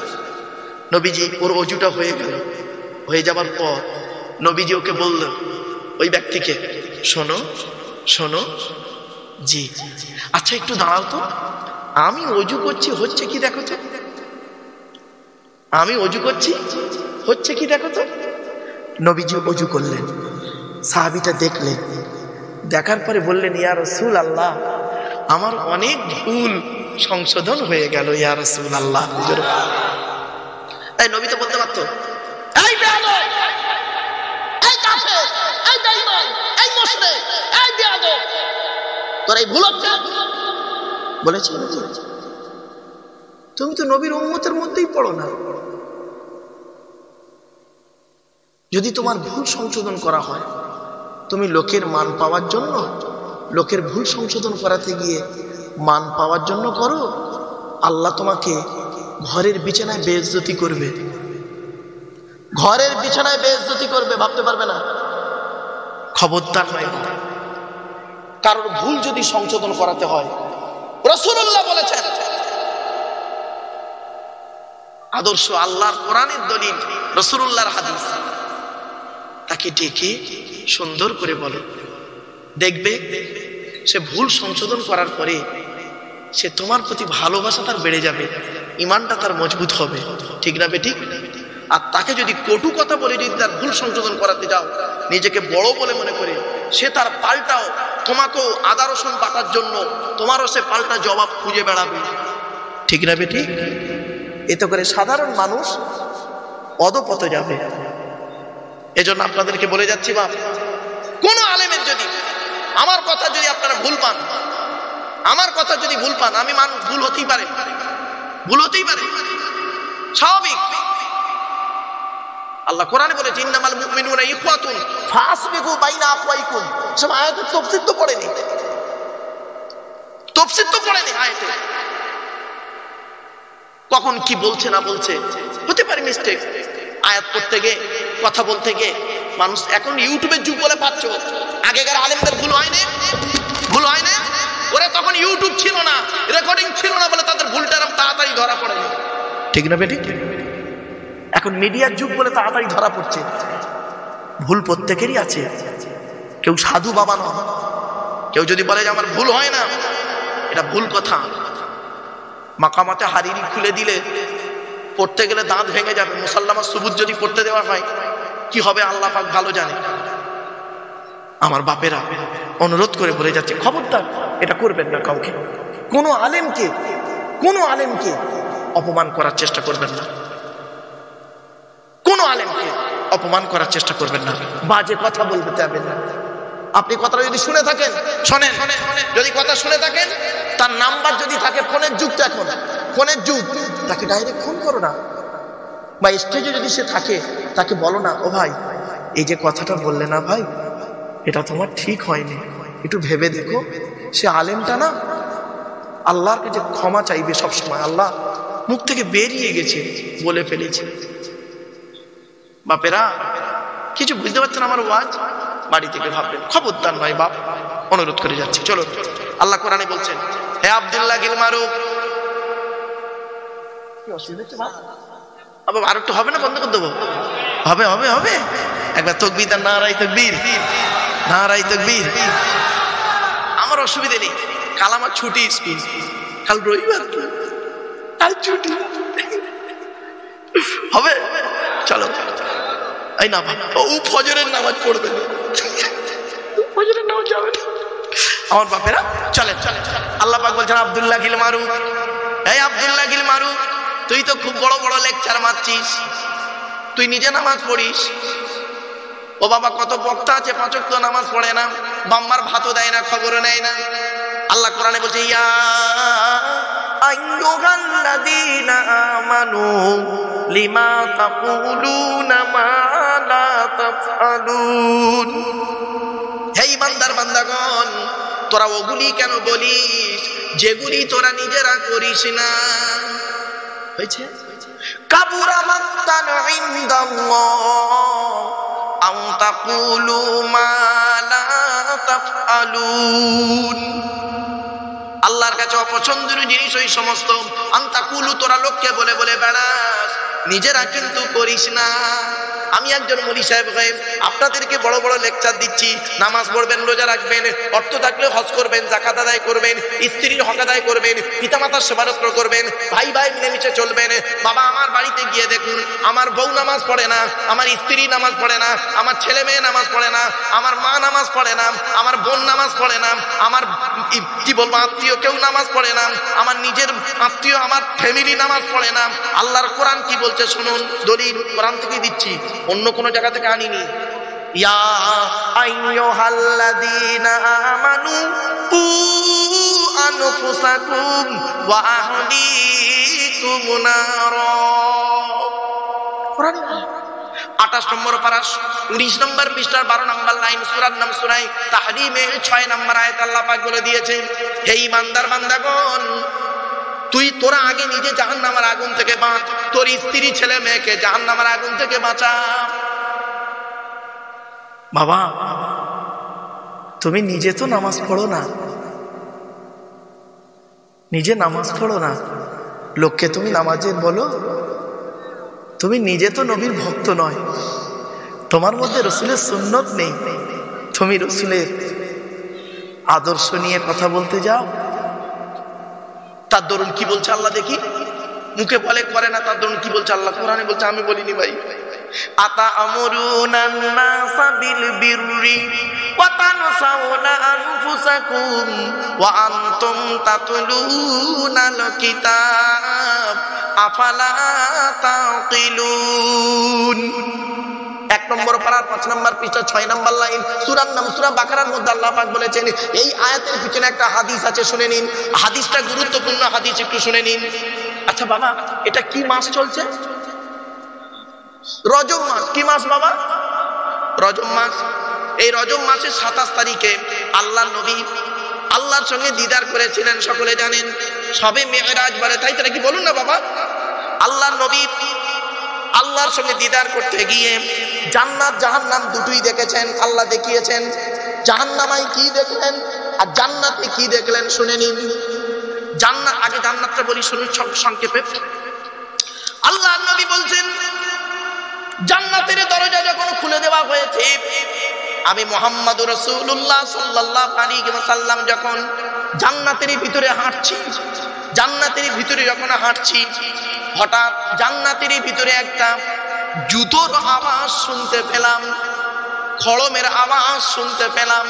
নবীজি ওর অজুটা হয়ে গেল, হয়ে যাবার পর নবীজি ওকে বলল, ওই ব্যক্তিকে, শোনো জি, আচ্ছা একটু দাঁড়াও তো, আমি অজু করছি হচ্ছে কি দেখো তো, আমি অজু করছি হচ্ছে কি দেখো তো। নবীজি অজু করলেন, সাহাবীটা দেখলেন, দেখার পরে বললেন, ইয়া রাসূলুল্লাহ, আমার অনেক ভুল সংশোধন হয়ে গেল ইয়া রাসূলুল্লাহ। তাই নবী তো বলতে পারতো, এই বেয়াদব, এই কাফের, এই বেঈমান, এই মুশরিক, এই বেয়াদব, তোর এই ভুল হচ্ছে, বলেছি? তুমি তো নবীর উম্মতের মধ্যেই পড়ো না। যদি তোমার ভুল সংশোধন করা হয়, তুমি লোকের মান পাওয়ার জন্য, লোকের ভুল সংশোধন করাতে গিয়ে মান পাওয়ার জন্য করো, আল্লাহ তোমাকে ঘরের বিছানায় বেইজ্জতি করবে, ঘরের বিছানায় বেইজ্জতি করবে, ভাবতে পারবে না। খবরদার নয়, কারোর ভুল যদি সংশোধন করাতে হয়, রাসূলুল্লাহ বলেছেন, আদর্শ আল্লাহর কোরআনের দলিল, রাসূলুল্লাহর হাদিস, তাকে ডেকে সুন্দর করে বলো, দেখবে সে ভুল সংশোধন করার পরে সে তোমার প্রতি ভালোবাসা তার বেড়ে যাবে, ইমানটা তার মজবুত হবে, ঠিক না বেটি? আর তাকে যদি কটু কথা বলে যদি তার ভুল সংশোধন করাতে যাও, নিজেকে বড় বলে মনে করে, সে তার পাল্টাও তোমাকেও আদা রসুন বাটার জন্য তোমারও সে পাল্টা জবাব খুঁজে বেড়াবে, ঠিক না বেটি? এতে করে সাধারণ মানুষ অধপথে যাবে। এজন্য আপনাদেরকে বলে যাচ্ছি, বাপ, কোন আলেমের যদি আমার কথা যদি আপনারা ভুল পান, আমার কথা যদি ভুল পান, আমি মানুষ, ভুল হতেই পারে, স্বাভাবিক। আল্লাহ কোরআনে বলেছে, ইন্নামাল মুমিনুনা ইখওয়াতুন ফাসবিগু বাইনা আখওয়াইকুম। সব আয়াতে তাফসীর তো পড়েনি, আয়াতে কখন কি বলছে না বলছে, হতে পারে মিস্টেক। আয়াত পড়তে গিয়ে, কথা বলতে গিয়ে মানুষ, এখন ইউটিউবের যুগ বলে পাচ্ছ, আগেকার আলেমদের ভুল হয় না, ওরা তখন ইউটিউব ছিল না, রেকর্ডিং ছিল না বলে তাদের ভুলটা তাড়াতাড়ি ধরা পড়ে, ঠিক না বেটি? এখন মিডিয়ার যুগ বলে তাড়াতাড়ি ধরা পড়ছে। ভুল প্রত্যেকেরই আছে, কেউ সাধু বাবা নয়। কেউ যদি বলে যে আমার ভুল হয় না, এটা ভুল কথা। মাকামাতে হারিরি খুলে দিলে পড়তে গেলে দাঁত ভেঙে যাবে। মুসাল্লামা সুবুত যদি পড়তে দেওয়া হয়, কি হবে আল্লাহ পাক ভালো জানে। আমার বাপেরা অনুরোধ করে বলে যাচ্ছে, খবরদার এটা করবেন না, কাউকে, কোনো আলেমকে অপমান করার চেষ্টা করবেন না, কোনো আলেমকে। অপমান করার চেষ্টা করবেন না, বাজে কথা বলতে যাবেন না। আপনি কথাটা যদি শুনে থাকেন, শোনেন, যদি কথা শুনে থাকেন, তার নাম্বার যদি থাকে, ফোনের যুগ তো এখন, ফোনের যুগ, তাকে ডাইরেক্ট ফোন করো না। বা স্টেজে যদি সে থাকে, তাকে বলো না, ও ভাই এই যে কথাটা বললে না ভাই, এটা তোমার ঠিক হয়নি, একটু ভেবে দেখো। সে আলেমটা না, আল্লাহর কাছে ক্ষমা চাইবে সবসময়, আল্লাহ মুখ থেকে বেরিয়ে গেছে, বলে ফেলেছে। বাপেরা কিছু বুঝতে পারছেন আমার ওয়াজ, বাড়ি থেকে ভাববেন, খবরদার নয় বাপ, অনুরোধ করে যাচ্ছি। চলো, আল্লাহ কোরআনে বলছেন, হে আব্দুল্লাহ গিল মারুফ, কি অসুবিধা হচ্ছে বাপ? আবার আর একটু হবে না, বন্ধ করে দেবো? হবে হবে হবে, একবার তাকবীর, নারায়ে তাকবীর, নারায়ে তাকবীর। আমার অসুবিধা নেই, কাল আমার ছুটি স্কুল, কাল রবিবার, কাল ছুটি হবে। চলো, এই না ও ফজরের নামাজ পড়বে, ফজরের নামাজ যাবে আমার বাপেরা। চলেন চলেন, আল্লাহ পাক বলছেন আব্দুল্লাহ গিল মারুফ, এই আব্দুল্লাহ গিল মারুফ, তুই তো খুব বড় বড় লেকচার মারছিস, তুই নিজে নামাজ পড়িস। ও বাবা, কত বক্তা আছে 5 ওয়াক্ত নামাজ পড়ে না, বাম্মার ভাতও দেয় না, খবরও নেয় না। আল্লাহ কোরআনে বলছে, ইয়া আইয়ুহাল্লাযীনা আমানু লিমা তাকুলুনা মা লা তাফআলুন। হে ঈমানদার বান্দাগণ, তোরা ওগুলি কেন বলিস যেগুলি তোরা নিজেরা করিস না। হয়েছে, কাবুরা মাক্তান ইনদাল্লাহ আন তাকুলু মা লা তাফআলুন। আল্লাহর কাছে অপছন্দের জিনিস ওই সমস্ত, আন তাকুলু, তোরা লোককে বলে বলে বেড়াস, নিজেরা কিন্তু করিস না। আমি একজন মুলি সাহেব হয়ে আপনাদেরকে বড় বড় লেকচার দিচ্ছি, নামাজ পড়বেন, রোজা রাখবেন, অর্থ থাকলে হজ করবেন, যাকাত আদায় করবেন, স্ত্রীর হক আদায় করবেন, পিতামাতার সেবারত্ন করবেন, ভাই ভাই মিলেমিশে চলবেন। বাবা, আমার বাড়িতে গিয়ে দেখুন, আমার বউ নামাজ পড়ে না, আমার স্ত্রী নামাজ পড়ে না, আমার ছেলে মেয়ে নামাজ পড়ে না, আমার মা নামাজ পড়ে না, আমার বোন নামাজ পড়ে না, আমার কি বলবো আত্মীয় কেউ নামাজ পড়ে না, আমার নিজের আত্মীয়, আমার ফ্যামিলি নামাজ পড়ে না। আল্লাহর কোরআন কি বলছে শুনুন, দলিল কোরআন থেকে দিচ্ছি, অন্য কোন জায়গা থেকে আনিনি। ইয়া আইয়ুহাল্লাযীনা আমানু কু আনফুসাকুম ওয়া আহলিকুম নারা। কোরআন 28 নম্বর পারা 19 নম্বর পৃষ্ঠার 12 নম্বর লাইন, সূরার নাম সূরা তাহরিমে 6 নম্বর আয়াত আল্লাহ পাক বলে দিয়েছেন, হে ঈমানদার বান্দাগণ, তোরা আগে নিজে জাহান্নামের আগুন থেকে বাঁচ, তোর স্ত্রী ছেলে মেয়েকে জাহান্নামের আগুন থেকে বাঁচা। বাবা, তুমি নিজে তো নামাজ পড়ো না, নিজে নামাজ পড়ো না, লোককে তুমি নামাজের বলো। তুমি নিজে তো নবীর ভক্ত নয়, তোমার মধ্যে রসুলের সুন্নত নেই, তুমি রসুলের আদর্শ নিয়ে কথা বলতে যাও। তার দরুন কি বলছে আল্লাহ দেখি, মুখে বলে করে না, তার দরুন কি বলছে আল্লাহ কোরআনে বলছে, আমি বলিনি ভাই। আতা আমরুনান নাসা বিল বিররি ওয়া তানসাউনা আনফুসাকুম ওয়া আনতুম তাতলুনাল কিতাব আফালা তাকিলুন। 1 নম্বর পারা 5 নম্বর পৃষ্ঠা 6 নম্বর লাইন, সূরার নাম সূরা বাকারার মধ্যে আল্লাহ পাক বলেছেন, এই আয়াতের পিছনে একটা হাদিস আছে, শুনে নিন। হাদিসটা গুরুত্বপূর্ণ হাদিস, একটু শুনে নিন। আচ্ছা বাবা, এটা কি মাস চলছে? রজব মাস। কি মাস বাবা? রজব মাস। এই রজব মাসের 27 তারিখে আল্লাহর নবী আল্লাহর সঙ্গে দিদার করেছিলেন, সকলে জানেন, সবে মেরাজ বলে, তাই তারা কি বলুন না বাবা। আল্লাহর নবী আল্লাহর সঙ্গে দিদার করতে গিয়ে জান্নাত জাহান্নাম দুটোই দেখেছেন, আল্লাহ দেখিয়েছেন। জাহান্নামায় কি দেখলেন আর জান্নাতে কি দেখলেন শুনে নিন। জান্নাত, আগে জান্নাতটা বলি শুনুন সংক্ষেপে। আল্লাহর নবী বলছেন, জান্নাতের দরজা যখন খুলে দেওয়া হয়েছে, আমি মুহাম্মদুর রাসূলুল্লাহ সাল্লাল্লাহু আলাইহি ওয়াসাল্লাম যখন জান্নাতের ভিতরে হাঁটছি, জান্নাতের ভিতরে যখন হাঁটছি, হঠাৎ জান্নাতের ভিতরে একটা জুতোর আওয়াজ শুনতে পেলাম, খড়মের আওয়াজ শুনতে পেলাম।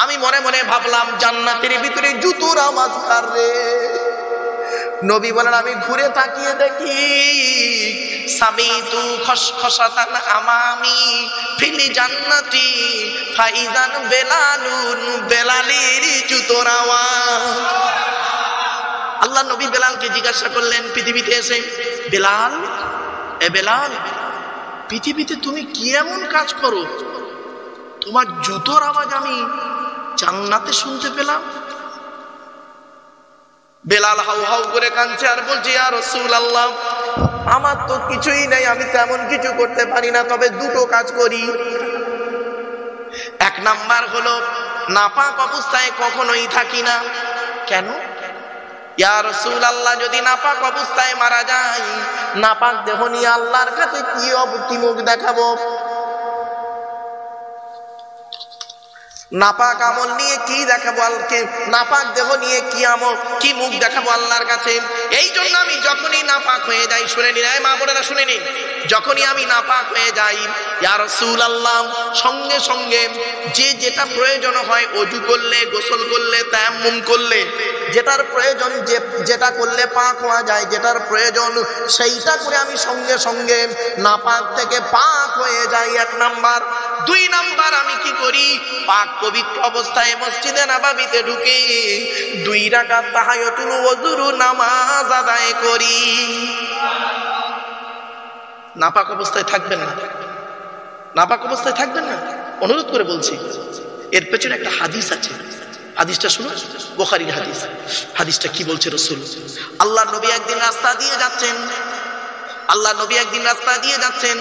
আমি মনে মনে ভাবলাম, জান্নাতের ভিতরে জুতোর আওয়াজ কার রে? নবী বলেন, আমি ঘুরে তাকিয়ে দেখি সামিতু খসখসাতান আমামি ফিল জান্নাতি ফাইজান বেলালুন, বেলালের জুতোর আওয়াজ। আল্লাহ নবী বেলালকে জিজ্ঞাসা করলেন পৃথিবীতে এসে, বেলাল, এ বেলাল, পৃথিবীতে তুমি কি এমন কাজ করো তোমার জুতোর আওয়াজ আমি জান্নাতে শুনতে পেলাম? বেলাল হাউ হাউ করে কাঁদছে আর বলছে, ইয়া রাসূলুল্লাহ, আমার তো কিছুই নেই, আমি তেমন কিছু করতে পারি না, তবে দুটো কাজ করি। এক নাম্বার হলো নাপাক অবস্থায় কখনোই থাকি না। কেন? ইয়া রাসূলুল্লাহ, যদি নাপাক অবস্থায় মারা যায়, নাপাক দেহ নিয়ে আল্লাহর কাছে কি মুখ দেখাবো? নাপাক আমল নিয়ে কি দেখাবো আল্লাহকে? নাপাক দেহ নিয়ে কি আমল, কি মুখ দেখাবো আল্লাহর কাছে? এই জন্য আমি যখনই নাপাক হয়ে যাই, শুনে নিন মা বোনেরা, শুনে নিন, যখনই আমি নাপাক হয়ে যাই, ইয়া রাসূলুল্লাহ, সঙ্গে সঙ্গে যে যেটা প্রয়োজন হয়, ওযু করলে, গোসল করলে, তায়াম্মুম করলে, যেটার প্রয়োজন, যেটা করলে পাক হওয়া যায়, যেটার প্রয়োজন সেইটা করে আমি সঙ্গে সঙ্গে নাপাক থেকে পাক হয়ে যাই, এক নাম্বার। দুই নাম্বার, আমি কি করি? পাক পবিত্র অবস্থায় মসজিদে নববীতে ঢুকে 2 রাকাত তাহিয়াতুল ওযুর নামাজ আদায় করি। নাপাক অবস্থায় থাকবেন না, নাপাক অবস্থায় থাকবেন না, অনুরোধ করে বলছি। এর পেছনে একটা হাদিস আছে, হাদিসটা শুনুন, বুখারীর হাদিস। হাদিসটা কি বলছে? রাসূল আল্লাহ নবী একদিন রাস্তা দিয়ে যাচ্ছেন, আল্লাহ নবী একদিন রাস্তা দিয়ে যাচ্ছেন,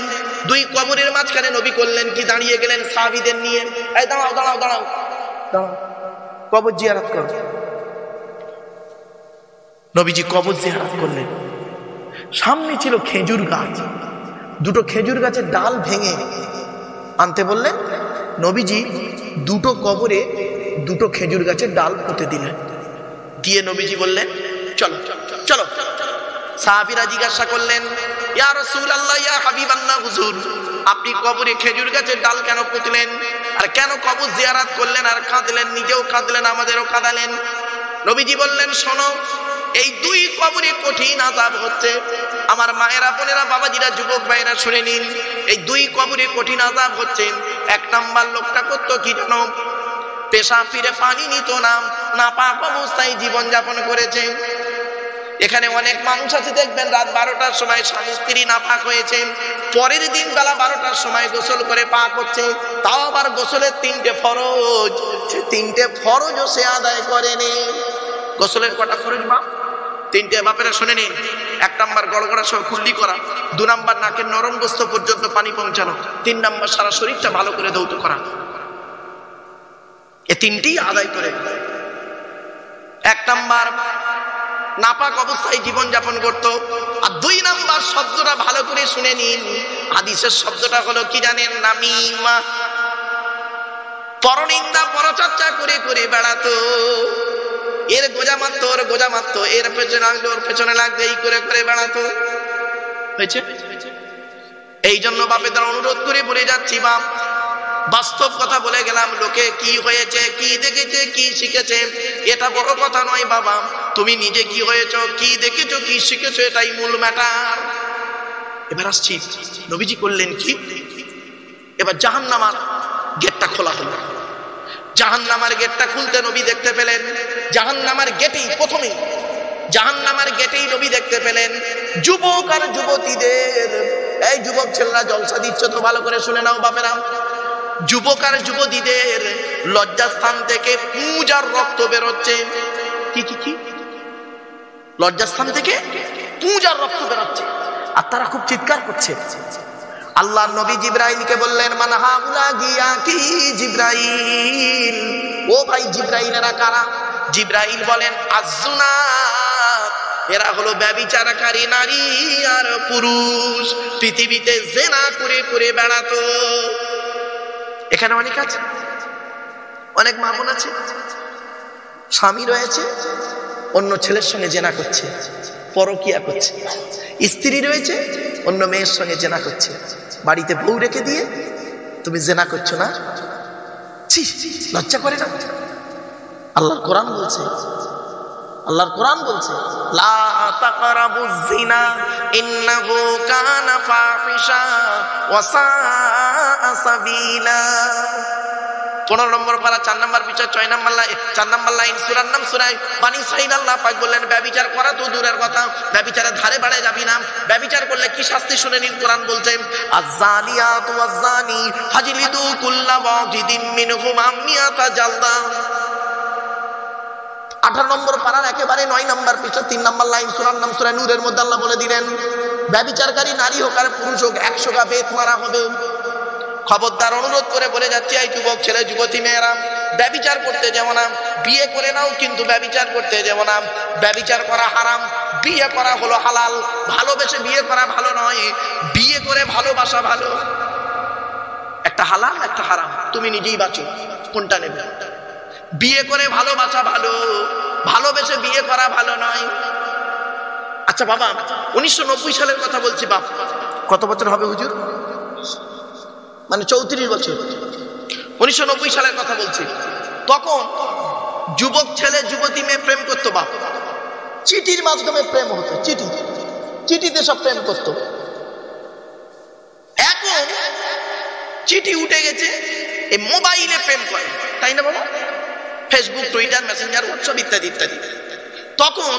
2 কবরের মাঝখানে নবী করলেন কি, দাঁড়িয়ে গেলেন সাহাবীদের নিয়ে, এই দাঁড়াও দাঁড়াও দাঁড়াও দাঁড়াও, কবর জিয়ারত করো। নবীজি কবর জিয়ারত করলেন। সামনে ছিল খেজুর গাছ, 2টো খেজুর গাছের ডাল ভেঙে আনতে বললেন। নবীজি 2টো কবরে 2টো খেজুর গাছের ডাল পুঁতে দিলেন। দিয়ে নবীজি বললেন, চলো চলো। সাহাবীরা জিজ্ঞাসা করলেন, ইয়া রাসূলুল্লাহ, ইয়া হাবিবাল্লাহ, হুজুর, আপনি কবরে খেজুর গাছের ডাল কেন পুঁতলেন? আর কেন কবর জিয়ারত করলেন? আর কাঁদলেন, নিজেও কাঁদলেন, আমাদেরও কাঁদালেন। নবীজি বললেন, শোনো, এই 2 কবরে কঠিন আযাব হচ্ছে। আমার মায়েরা, বোনেরা, বাবাজিরা, যুবক ভাইরা, শুনে নিন, এই 2 কবরে কঠিন আযাব হচ্ছে। 1 নাম্বার, লোকটা করতো কি জানো? পেশা ফিরে পানি নিত না, নাপাক অবস্থায় জীবন যাপন করেছে। এখানে অনেক মানুষ আছে, দেখবেন রাত 12টার সময় স্বামী স্ত্রী নাপাক হয়েছে, পরের দিন বেলা 12টার সময় গোসল করে পাক হচ্ছে, তাও আবার গোসলের 3টে ফরজ, সে 3টে ফরজও সে আদায় করেনি। গোসলের কটা ফরজ বাপ? 3টে। বাপেরা শুনে নিন, 1 নাম্বার গড়গড়া সহ কুল্লি করা, 2 নাম্বার নাকের নরম গোস্ত পর্যন্ত পানি পৌঁছানো, 3 নাম্বার সারা শরীরটা ভালো করে ধৌত করা। এই 3টিই আদায় করে। 1 নাম্বার নাপাক অবস্থায় জীবন যাপন করত। আর 2 নাম্বার শব্দটা ভালো করে শুনে নিন, হাদিসের শব্দটা হলো কি জানেন? নামিমা। পরনিন্দা, পরচর্চা করে করে বেড়াতো। এর গোজা মারতো, ওর গোজা মারতো, এর পেছনে লাগলো, ওর পেছনে লাগবে, এই করে করে বেড়াতো। হয়েছে? এই জন্য বাপেদের অনুরোধ করে বলে যাচ্ছি, বাপ, বাস্তব কথা বলে গেলাম। লোকে কি হয়েছে, কি দেখেছে, কি শিখেছে, এটা বড় কথা নয় বাবা। তুমি নিজে কি হয়েছো, কি দেখেছো, কি শিখেছো, এটাই মূল ম্যাটার। এবার আসছি, নবীজি করলেন কি? এবার জাহান্নামের গেটটা খোলা হলো। জাহান্নামের গেটটা খুলতে নবী দেখতে পেলেন, জাহান্নামের গেটেই প্রথমেই, জাহান্নামের গেটেই নবী দেখতে পেলেন যুবক আর যুবতীদের। এই যুবক ছেলেরা জলসা দিচ্ছ তো, ভালো করে শুনে নাও বাপেরা। যুবক আর যুবতীদের লজ্জাস্থান থেকে পুঁজ আর রক্ত বেরোচ্ছে। কি কি কি? লজ্জাস্থান থেকে পুঁজ আর রক্ত বেরোচ্ছে, আর তারা খুব চিৎকার করছে। আল্লাহ নবী জিবরাইলকে বললেন, মান হাউলা গিয়া কি জিবরাইল, ও ভাই জিবরাইলেরা কারা? জিবরাইল বলেন, আযুনা, এরা হলো ব্যভিচারকারী নারী আর পুরুষ, পৃথিবীতে জেনা করে করে বেড়াতো। এখানে অনেক আছে, অনেক মা বোন আছে, স্বামী রয়েছে, অন্য ছেলের সঙ্গে জেনা করছে, পরকিয়া করছে। স্ত্রী রয়েছে, অন্য মেয়ের সঙ্গে জেনা করছে। বাড়িতে বউ রেখে দিয়ে তুমি জেনা করছো না? লজ্জা করে না? আল্লাহ কোরআন বলছে, আল্লাহর কোরআন বলছে লা তাকরাবুজ জিনা ইন্নাহু কানা ফাহিশা ওয়া সাআ সাবিলা। 15 নম্বর পারা 4 নম্বর পৃষ্ঠা 4 নম্বর লাইন সূরার নাম সূরা বানী ইসরাঈল। আল্লাহ পাক বললেন ব্যভিচার করা তো দূরের কথা, ব্যভিচারের ধারে বাড়ে যাবি না। ব্যভিচার করলে কি শাস্তি শুনে নিন, কোরআন বলছে আয-যানিয়াতু ওয়াজ-যানি ফাজলিদু কুল্লা ওয়াহিদিন মিনহুমা মিয়াতা জালদা। 18 নম্বর পারার একেবারে 9 নম্বর পৃষ্ঠা 3 নম্বর লাইন সূরার নাম সূরা নূরের মধ্যে আল্লাহ বলে দিলেন ব্যভিচারকারী নারী হোক আর পুরুষ হোক 100 টা বেত মারা হবে। খবরদার অনুরোধ করে বলে যাচ্ছি এই যুবক ছেলে যুবতী মেয়েরা ব্যভিচার করতে যেও না, বিয়ে করে নাও কিন্তু ব্যভিচার করতে যেও না। ব্যভিচার করা হারাম, বিয়ে করা হলো হালাল। ভালোবেসে বিয়ে করা ভালো নয়, বিয়ে করে ভালোবাসা ভালো। একটা হালাল একটা হারাম, তুমি নিজেই বাঁচো কোনটা নেবে। বিয়ে করে ভালোবাসা ভালো, ভালোবেসে বিয়ে করা ভালো নয়। আচ্ছা বাবা 1990 সালের কথা বলছি। বাপ কত বছর হবে হুজুর? মানে 34 বছর। 1990 সালের কথা বলছি। তখন যুবক ছেলে যুবতী মেয়ে প্রেম করতো। বাপ চিঠির মাধ্যমে প্রেম হতো, চিঠিতে সব প্রেম করতো। এখন চিঠি উঠে গেছে, এই মোবাইলে প্রেম করে, তাই না বাবা? ফেসবুক, টুইটার, মেসেঞ্জার, হোয়াটসঅ্যাপ ইত্যাদি ইত্যাদি। তখন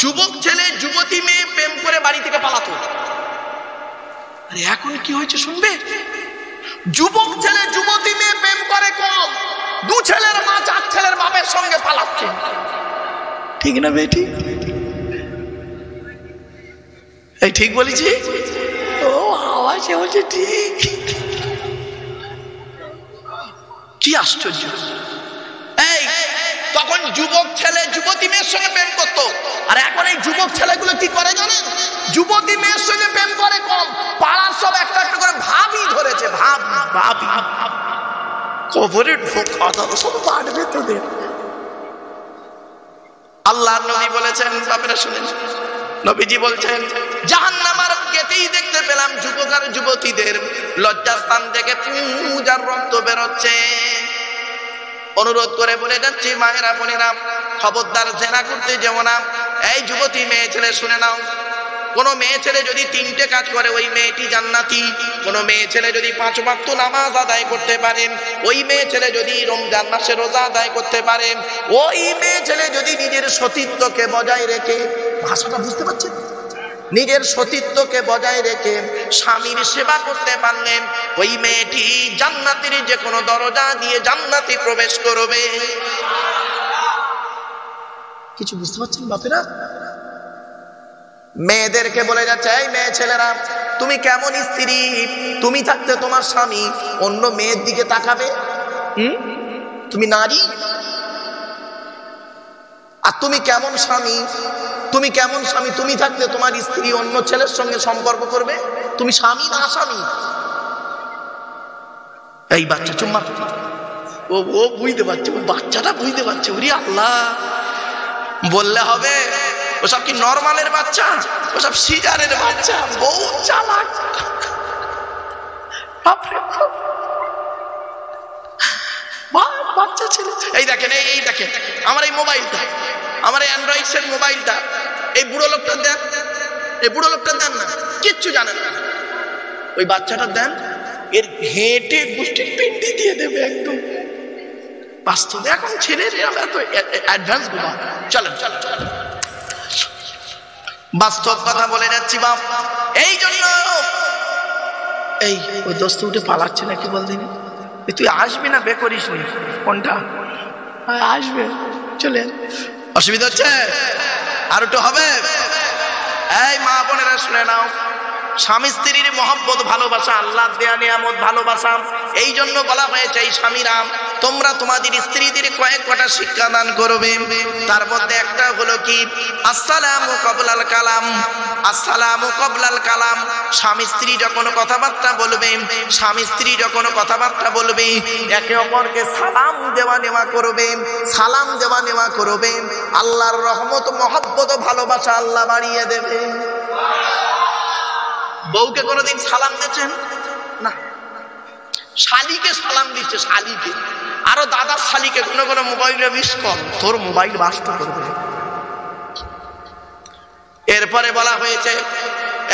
যুবক ছেলে যুবতী মেয়ে প্রেম করে বাড়ি থেকে পালাতো। আরে এখন কি হয়েছে শুনবে? যুবক ছেলে যুবতী মেয়ে প্রেম করে কম, 2 ছেলের মা 4 ছেলের বাপের সঙ্গে পালাচ্ছে। ঠিক না বেটি? এই ঠিক বলেছি? ও আওয়াজ হচ্ছে ঠিক। কি আশ্চর্য! এই তখন যুবক ছেলে যুবতী মেয়ের সঙ্গে প্রেম করতো, আর এখন এই যুবক ছেলেগুলো কি করে জানেন? যুবতী মেয়ের সঙ্গে প্রেম করে কম, পাড়ার সব একটা একটা করে ভাবি ধরেছে। ভাবি কবরে ঢোকা সব বাড়বে তোদের। আল্লাহর নবী বলেছেন, বাপেরা শুনেন, নবীজি বলছেন জাহান্নামের গেটেই দেখতে পেলাম যুবক আর যুবতীদের লজ্জাস্থান থেকে পূজার রক্ত বেরোচ্ছে। অনুরোধ করে বলে যাচ্ছি মায়েরা বোনেরা, খবরদার জেনা করতে যেও না। এই যুবতী মেয়ে ছেলে শুনে নাও, কোন মেয়ে ছেলে যদি 3টে কাজ করে ওই মেয়েটি জান্নাতি। কোন মেয়ে ছেলে যদি 5 ওয়াক্ত নামাজ আদায় করতে পারেন, ওই মেয়ে ছেলে যদি রমজান মাসে রোজা আদায় করতে পারেন, ওই মেয়ে ছেলে যদি নিজের সতীত্বকে বজায় রেখে, ভাষাটা বুঝতে পারছেন, নিজের সতীত্বকে বজায় রেখে স্বামীর সেবা করতে পারলেন, ওই মেয়েটি জান্নাতের যে কোনো দরজা দিয়ে জান্নাতে প্রবেশ করবে। কিছু বুঝতে পারছেন বাপেরা? মেয়েদেরকে বলে যাচ্ছে, এই মেয়ে ছেলেরা, তুমি কেমন স্ত্রী? তুমি থাকতে তোমার স্বামী অন্য মেয়ের দিকে তাকাবে? তুমি নারী। আর তুমি কেমন স্বামী? তুমি কেমন স্বামী? তুমি থাকতে তোমার স্ত্রী অন্য ছেলের সঙ্গে সম্পর্ক করবে? তুমি স্বামী না আসামি? এই বাচ্চা চুম্মা, ও বুঝতে পারছে, ও বাচ্চাটা বুঝতে পারছে। ওরে আল্লাহ, বললে হবে ওসব কি নরমালের বাচ্চা? ওসব সিজারের বাচ্চা, বউ চালাক। বাচ্চা ছেলে। এই দেখেন, এই দেখেন আমার এই মোবাইলটা, আমার এই অ্যান্ড্রয়েড সেট মোবাইলটা, এই বুড়ো লোকটা দেন, এই বুড়ো লোকটা দেন না, কিচ্ছু জানেন না। ওই বাচ্চাটা দেন, এর হেঁটে গোষ্ঠীর পিন্ডি দিয়ে দেবে একদম। বাস্তবে এখন ছেলের এত অ্যাডভান্স গুলো। চলেন চলেন চলেন, বাস্তব কথা বলে যাচ্ছি বাপ। এই জন্য এই ওই দোস্ত উঠে পালাচ্ছে নাকি বল দিনি, তুই আসবি না? বে করিস নি কোনটা? আসবে, চলে। অসুবিধা হচ্ছে? আর একটু হবে? এই মা বোনেরা শুনে নাও, স্বামী স্ত্রীর মহব্বত ভালোবাসা, আল্লাহ দেয়া নিয়ামত ভালোবাসা। এই জন্য বলা হয়েছে এই স্বামীরা তোমরা তোমাদের স্ত্রীদের কয়েকটা শিক্ষা দান করবে। তার মধ্যে একটা হলো কি, আসসালামু ক্বাবলাল কালাম। আসসালামু ক্বাবলাল কালাম, স্বামী স্ত্রী যখন কথাবার্তা বলবে, স্বামী স্ত্রী যখন কথাবার্তা বলবে, একে অপরকে সালাম দেওয়া নেওয়া করবে, সালাম দেওয়া নেওয়া করবে। আল্লাহর রহমত মহব্বত ভালোবাসা আল্লাহ বাড়িয়ে দেবে। বউকে কোনোদিন সালাম দিয়েছেন না? শালিকে সালাম দিচ্ছে, শালিকে। আরো দাদার শালিকে কোনো কোনো মোবাইলে মিস কল, তোর মোবাইল বাস্ট করবে। এরপরে বলা হয়েছে,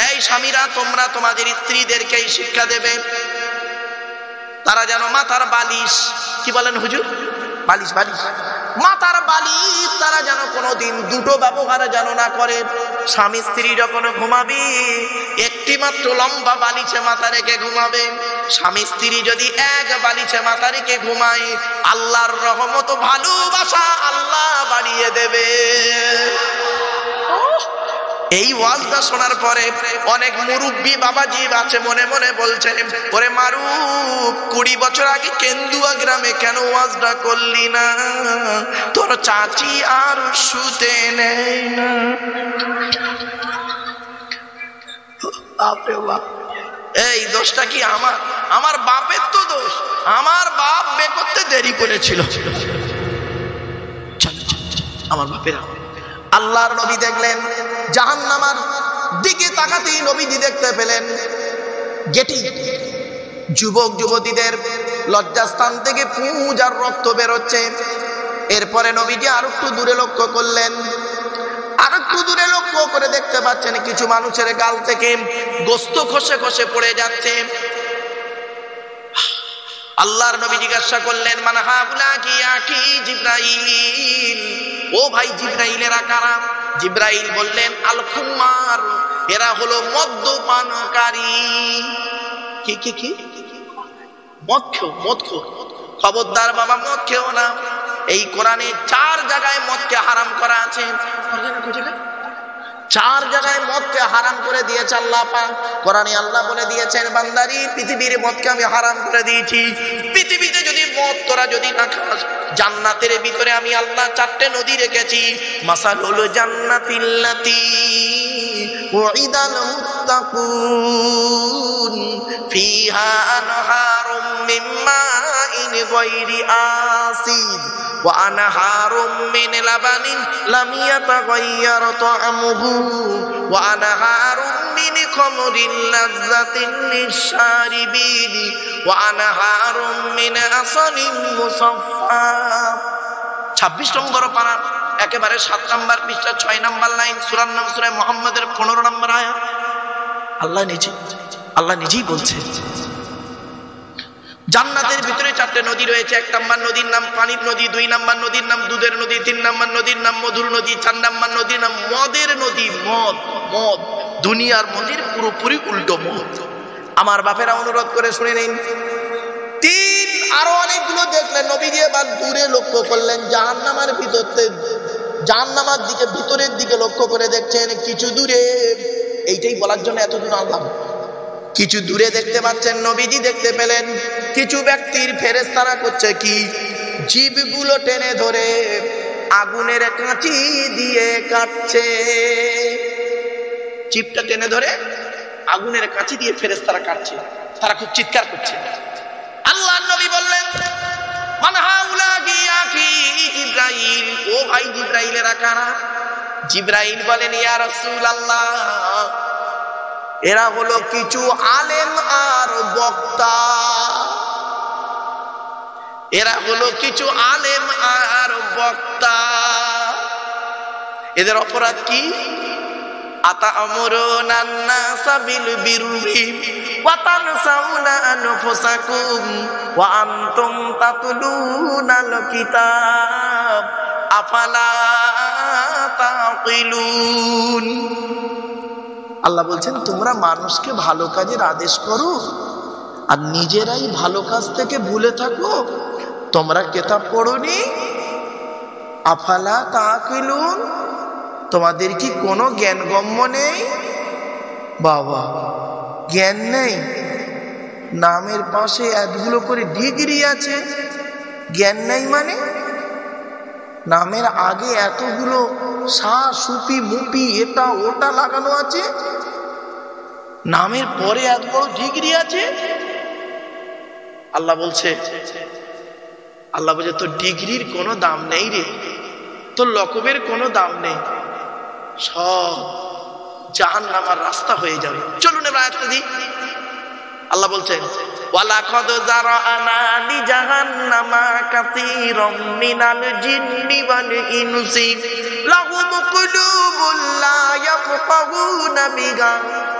এই স্বামীরা তোমরা তোমাদের স্ত্রীদেরকে শিক্ষা দেবে তারা যেন মাথার বালিশ, কি বলেন হুজুর, বালিশ বালিশ, মাথার বালিশ তারা যেন কোনোদিন দুটো ব্যবহার যেন না করে। স্বামী স্ত্রী যখন ঘুমাবি একটি মাত্র লম্বা বালিশে মাথা রেখে ঘুমাবে। স্বামী স্ত্রী যদি এক বালিশে মাথা রেখে ঘুমায়, আল্লাহর রহমত ভালোবাসা আল্লাহ বাড়িয়ে দেবে। এই ওয়াজটা শোনার পরে অনেক মুরব্বী বাবাজি আছে মনে মনে বলছেন, ওরে মারুফ 20 বছর আগে কেন্দুয়া গ্রামে কেন ওয়াজটা করলি না, তোর চাচি আর শুতে নেই না। এই দোষটা কি আমার? আমার বাপের তো দোষ, আমার বাপ বে করতে দেরি করেছিল। আমার বাপের আল্লাহর নবী দেখলেন জাহান্নামের দিকে তাকাতেই নবীজি দেখতে পেলেন গেটি যুবক যুবতীদের লজ্জাস্থান থেকে পুঁজ আর রক্ত বেরোচ্ছে। এরপরে নবীজি আর একটু দূরে লক্ষ্য করলেন, আর একটু দূরে লক্ষ্য করে দেখতে পাচ্ছেন কিছু মানুষের গাল থেকে গোস্ত খসে খসে পড়ে যাচ্ছে। আল্লাহর নবী জিজ্ঞাসা করলেন, মান হাউলা কি আখি জিবরাইল, ও ভাই জিবরাইলেরা কারা? জিবরাইল বললেন, আল খুমার, এরা হলো মদ্যপানকারী। কি কি কি? মদ খেও, মদ খেও, খবরদার বাবা মদ খেও না। এই কোরআনে 4 জায়গায় মদকে হারাম করা আছে। 4 জায়গায় মদকে হারাম করে দিয়েছে আল্লাহ পাক। কোরআনে আল্লাহ বলে দিয়েছেন, বান্দারি পৃথিবীর মদকে আমি হারাম করে দিয়েছি। পৃথিবীতে যদি মদ তোরা যদি না খাস, জান্নাতের ভিতরে আমি আল্লাহ 4টে নদী রেখেছি। মাসালুল জান্নাতিল্লাতী উইদাল মুত্তাকুন ফিহা আনহারুম মিন মাইন গায়রি আসিদ ওয়া আনহারুম মিন লাবানিন লাম ইয়াতাগায়্যার তা'আমুহু ওয়া আনহারুম মিন খামরিন লাযযাতিন লিশ-শারিবিন ওয়া আনহারুম মিন আসালিন মুসাফফা। 26 নম্বর পারা একেবারে 7 নম্বর পৃষ্ঠা 6 নম্বর লাইন, সূরার নাম সূরা মুহাম্মাদের 15 নম্বর আয়াত। আল্লাহ নিজেই বলছে জান্নাতের ভিতরে 4টে নদী রয়েছে। 1 নম্বর নদীর নাম পানির নদী, 2 নম্বর নদীর নাম দুধের নদী, 3 নম্বর নদীর নাম মধুর নদী, 4 নম্বর নদীর নাম মদের নদী। মদ, মদ দুনিয়ার মদের পুরোপুরি উল্টো মদ। আমার বাপেরা অনুরোধ করে শুনে নিন। 3 আরো অনেকগুলো দেখলেন। নবীজি এবার দূরে লক্ষ্য করলেন, জাহান্নামের ভিতরে, জাহান্নামের দিকে ভিতরের দিকে লক্ষ্য করে দেখছেন কিছু দূরে। এইটাই বলার জন্য এতদিন আনলাম। কিছু দূরে দেখতে পাচ্ছেন, নবীজি দেখতে পেলেন কিছু ব্যক্তির ফেরেশতারা করছে কি, জীবগুলো টেনে ধরে আগুনের কাঁচি দিয়ে কাটছে। জীবটা টেনে ধরে আগুনের কাঁচি দিয়ে ফেরেশতারা কাটছে। তারা খুব চিৎকার করছে। আল্লাহর নবী বললেন, মান হাউলা কি আখি জিবরাইল, ও ভাই জিবরাইলেরা কারা? জিবরাইল বলেন, ইয়া রাসূলুল্লাহ, এরা হলো কিছু আলেম আর বক্তা। এরা হলো কিছু আলেম আর বক্তা। এদের অপরাধ কি? আতা'মুরুনান নাসা বিল বিররি ওয়া তানসাউনা আনফুসাকুম ওয়া আনতুম তাতলুনাল কিতাব আফালা তাকিলুন। আল্লাহ বলছেন, তোমরা মানুষকে ভালো কাজের আদেশ করো আর নিজেরাই ভালো কাজ থেকে ভুলে থাকো। তোমরা কিতাব পড়োনি? আফালা তাকিলুন, তোমাদের কি কোনো জ্ঞানগম্য নেই? বাবা, জ্ঞান নেই? নামের পাশে এতগুলো করে ডিগ্রি আছে, জ্ঞান নেই মানে? নামের আগে এতগুলো সা সুপি মুপি এটা ওটা লাগানো আছে, নামের পরে এত বড় ডিগ্রি আছে। আল্লাহ বলছে, তোর ডিগ্রির কোনো দাম নেই রে, তোর লকবের কোনো দাম নেই, সব জাহান্নামের রাস্তা হয়ে যাবে। চলুন এবার আয়াতটা দিই। আল্লাহ বলছেন, ওয়ালাকাদ জারানা লিজাহান্নামা কাসীরাম মিনাল জিন্নি ওয়াল ইনসি লাহুম কুলুবুল লা ইয়াফকাহুনা বিহা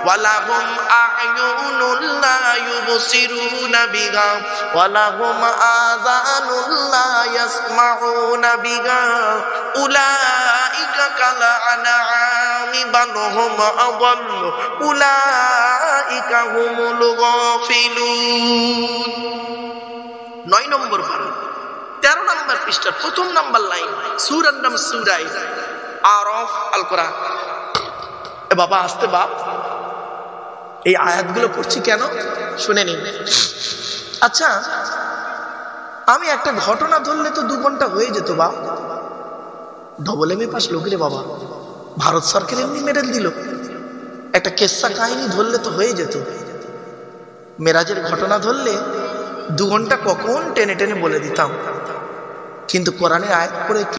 ওয়া লাহুম আ'য়ুনুন লা ইউবসিরুনা বিহা ওয়া লাহুম আযানুন লা ইয়াসমাউনা বিহা উলাইকা কাল আনআমি বাল হুম আযাল্লু উলাইকা হুমুল গাফিলুন। 9 নম্বর পারা 13 নম্বর পৃষ্ঠার প্রথম নাম্বার লাইন, সূরার নাম সূরা আরাফ, আল কোরআন। এ বাবা আসতে বাপ, এই আয়াতগুলো পড়ছি কেন শুনে নিন। আচ্ছা, আমি একটা ঘটনা ধরলে তো 2 ঘন্টা হয়ে যেত বাপ। ডবল এমএ পাস লোকেরে বাবা, ভারত সরকার এমনি মেডেল দিল। একটা কেসা কাহিনী ধরলে তো হয়ে যেত। মেরাজের ঘটনা ধরলে 2 ঘন্টা কখন টেনে টেনে বলে দিতাম, কিন্তু কোরআনের আয়াত পড়ে